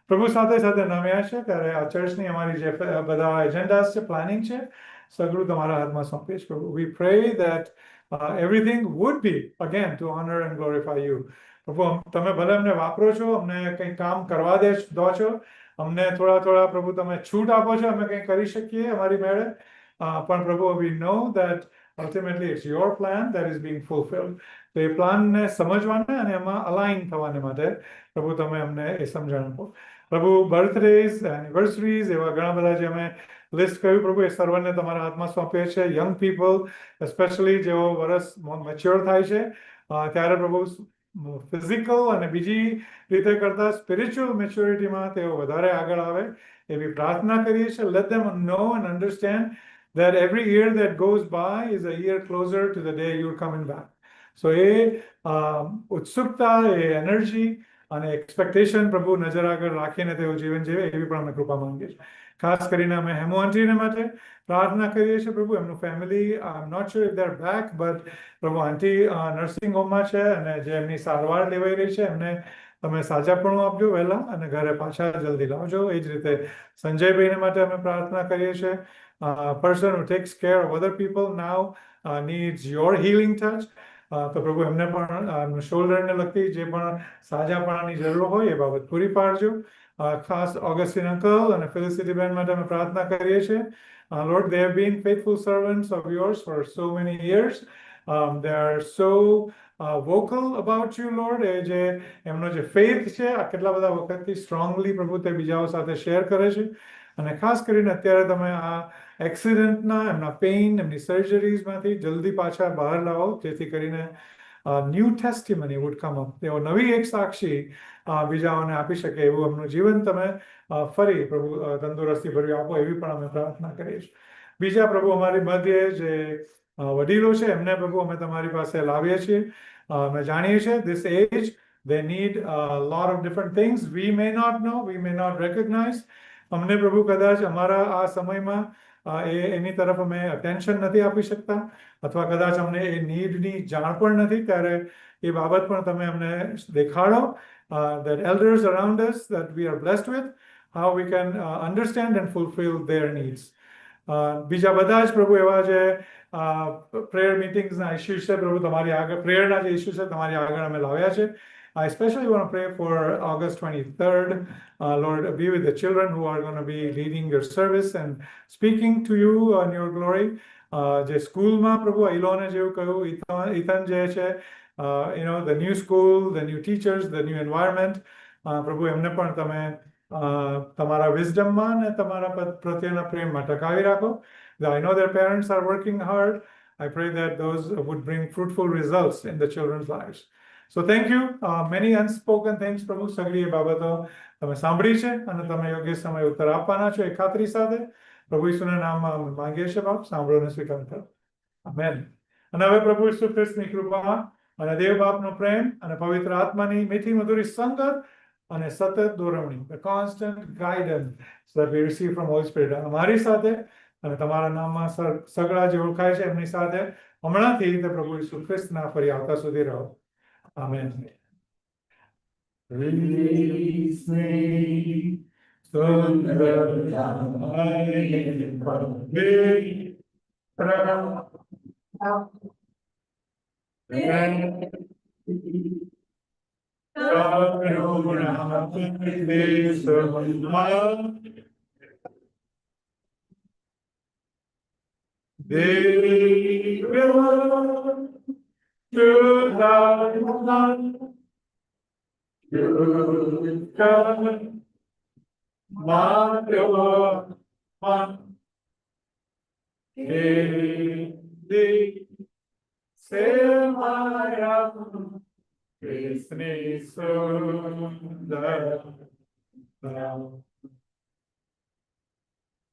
પ્રભુ સાથે સાથે નમ્યા છે ત્યારે આ ચર્ચની અમારી જે બધા એજન્ડાસ છે પ્લાનિંગ છે સગળું તમારા હાથમાં સોંપીએ છીએ પ્રભુ we pray that everything would be again to honor and glorify you પ્રભુ તમે ભલે અમને વાપરો છો અમને કંઈ કામ કરવા દો છો અમને થોડા પ્રભુ તમે છૂટ આપો છો અમે કંઈ કરી શકીએ અમારી મેળે પણ પ્રભુ we know that ultimately it's your plan that is being fulfilled તો એ પ્લાનને સમજવાને અને એમાં અલાઇન થવાને માટે પ્રભુ તમે અમને એ સમજણ આપો પ્રભુ બર્થડેઝ એનિવર્સરીઝ એવા ઘણા બધા જે અમે લિસ્ટ કર્યું પ્રભુ એ સર્વને તમારા હાથમાં સોંપીએ છીએ યંગ પીપલ એસ્પેશિયલી જેઓ વર્ષ મેચ્યોર થાય છે ત્યારે પ્રભુ ફિઝિકલ અને બીજી રીતે કરતા સ્પિરિચ્યુઅલ મેચ્યોરિટીમાં તેઓ વધારે આગળ આવે એવી પ્રાર્થના કરીએ છીએ let them know and understand that every year that goes by is a year closer to the day you're coming back so એ ઉત્સુકતા એ એનર્જી અને એક્સપેક્ટેશન પ્રભુ નજર આગળ રાખીને તેઓ જીવન જીવે એવી પણ અમે કૃપા માંગીએ છીએ ખાસ કરીને અમે હેમુ આંટીને માટે પ્રાર્થના કરીએ છીએ પ્રભુ એમનું family I am not sure if they are back but Prabhu aunty nursing હોમમાં છે અને જે એમની સારવાર લેવાઈ રહી છે એમને તમે સાજાપણું આપજો વહેલા અને ઘરે પાછા જલ્દી લાવજો એ જ રીતે સંજયભાઈને માટે અમે પ્રાર્થના કરીએ છીએ person who takes care of other people now needs your healing touch. તો પ્રભુ એમને પણ શોલ્ડરને લગતી જે પણ સાજાપણાની જરૂર હોય એ બાબત પૂરી પાડજો. ખાસ ઓગસ્ટિન અંકલ અને ફેલિસિટી બેન માટે અમે પ્રાર્થના કરીએ છીએ. Lord, they have been faithful servants of yours for so many years. They are so vocal about you, Lord. એ જે એમનો જે faith છે આ કેટલા બધા વખતથી સ્ટ્રોંગલી પ્રભુ તે બીજાઓ સાથે શેર કરે છે. અને ખાસ કરીને અત્યારે તમે આ એક્સિડન્ટના એમના પેઇન એમની સર્જરીઝમાંથી જલ્દી પાછા બહાર લાવો જેથી કરીને ન્યૂ ટેસ્ટિમની વુડ કમ અપ. તેઓ નવી એક સાક્ષી બીજાઓને આપી શકે એવું એમનું જીવન તમે ફરી પ્રભુ તંદુરસ્તી ભર્યું આપો એવી પણ અમે પ્રાર્થના કરીએ છીએ. બીજા પ્રભુ અમારી મધ્યે જે વડીલો છે એમને પ્રભુ અમે તમારી પાસે લાવીએ છીએ. અમે જાણીએ છીએ this age they need a lot of different things we may not know, we may not recognize. અમને પ્રભુ કદાચ અમારા આ સમયમાં એની તરફ અમે અટેન્શન નથી આપી શકતા અથવા કદાચ અમને એ નીડની જાણ પણ નથી ત્યારે એ બાબત પણ તમે અમને દેખાડો. That elders around us that we are blessed with, how we can understand and fulfill their needs. બીજા બધા જ પ્રભુ એવા જે પ્રેયર મિટિંગ્સના ઇસ્યુઝ છે પ્રભુ તમારી આગળ પ્રેયરના જે ઇસ્યુ છે તમારી આગળ અમે લાવ્યા છે. I especially want to pray for August 23rd. Lord, be with the children who are going to be leading your service and speaking to you on your glory. જે સ્કૂલમાં પ્રભુ ઇલોને જેવું કહ્યું ઇથન જે છે the new school, the new teachers, the new environment. પ્રભુ એમને પણ તમે તમારા વિઝડમમાં અને તમારા પ્રત્યેના પ્રેમમાં ટકાવી રાખો. I know their parents are working hard. I pray that those would bring fruitful results in the children's lives. So thank you. Many unspoken things પ્રભુ સગળી એ બાબતો તમે સાંભળી છે અને તમે યોગ્ય સમય ઉત્તર આપવાના છો એ ખાતરી સાથે પ્રભુ ઈસુના નામમાં અમે માંગીએ છીએ બાપ સાંભળો અને સ્વીકાર કરો. આમેન. અને હવે પ્રભુ ઈસુ ખ્રિસ્તની કૃપા અને દેવ બાપનો પ્રેમ અને પવિત્ર આત્માની મીઠી મધુરી સંગત અને સતત દોરવણી, the constant guidance that we receive from Holy Spirit અમારી સાથે અને તમારા નામમાં સગળા જે ઓળખાય છે એમની સાથે હમણાંથી તે પ્રભુ ઈસુ ખ્રિસ્તના ફરી આવતા સુધી રહો. Amen. Praise me, to thy Son, to God, my Lord, thee, Semaya, Christni Sundar.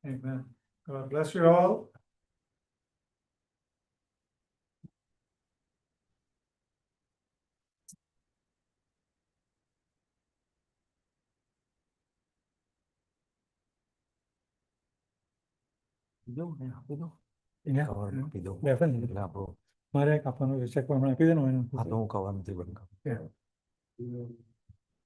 Amen. God bless you all. મારે એક આપવાનું છે ચેક પણ આપી દે ને હું કહેવાનું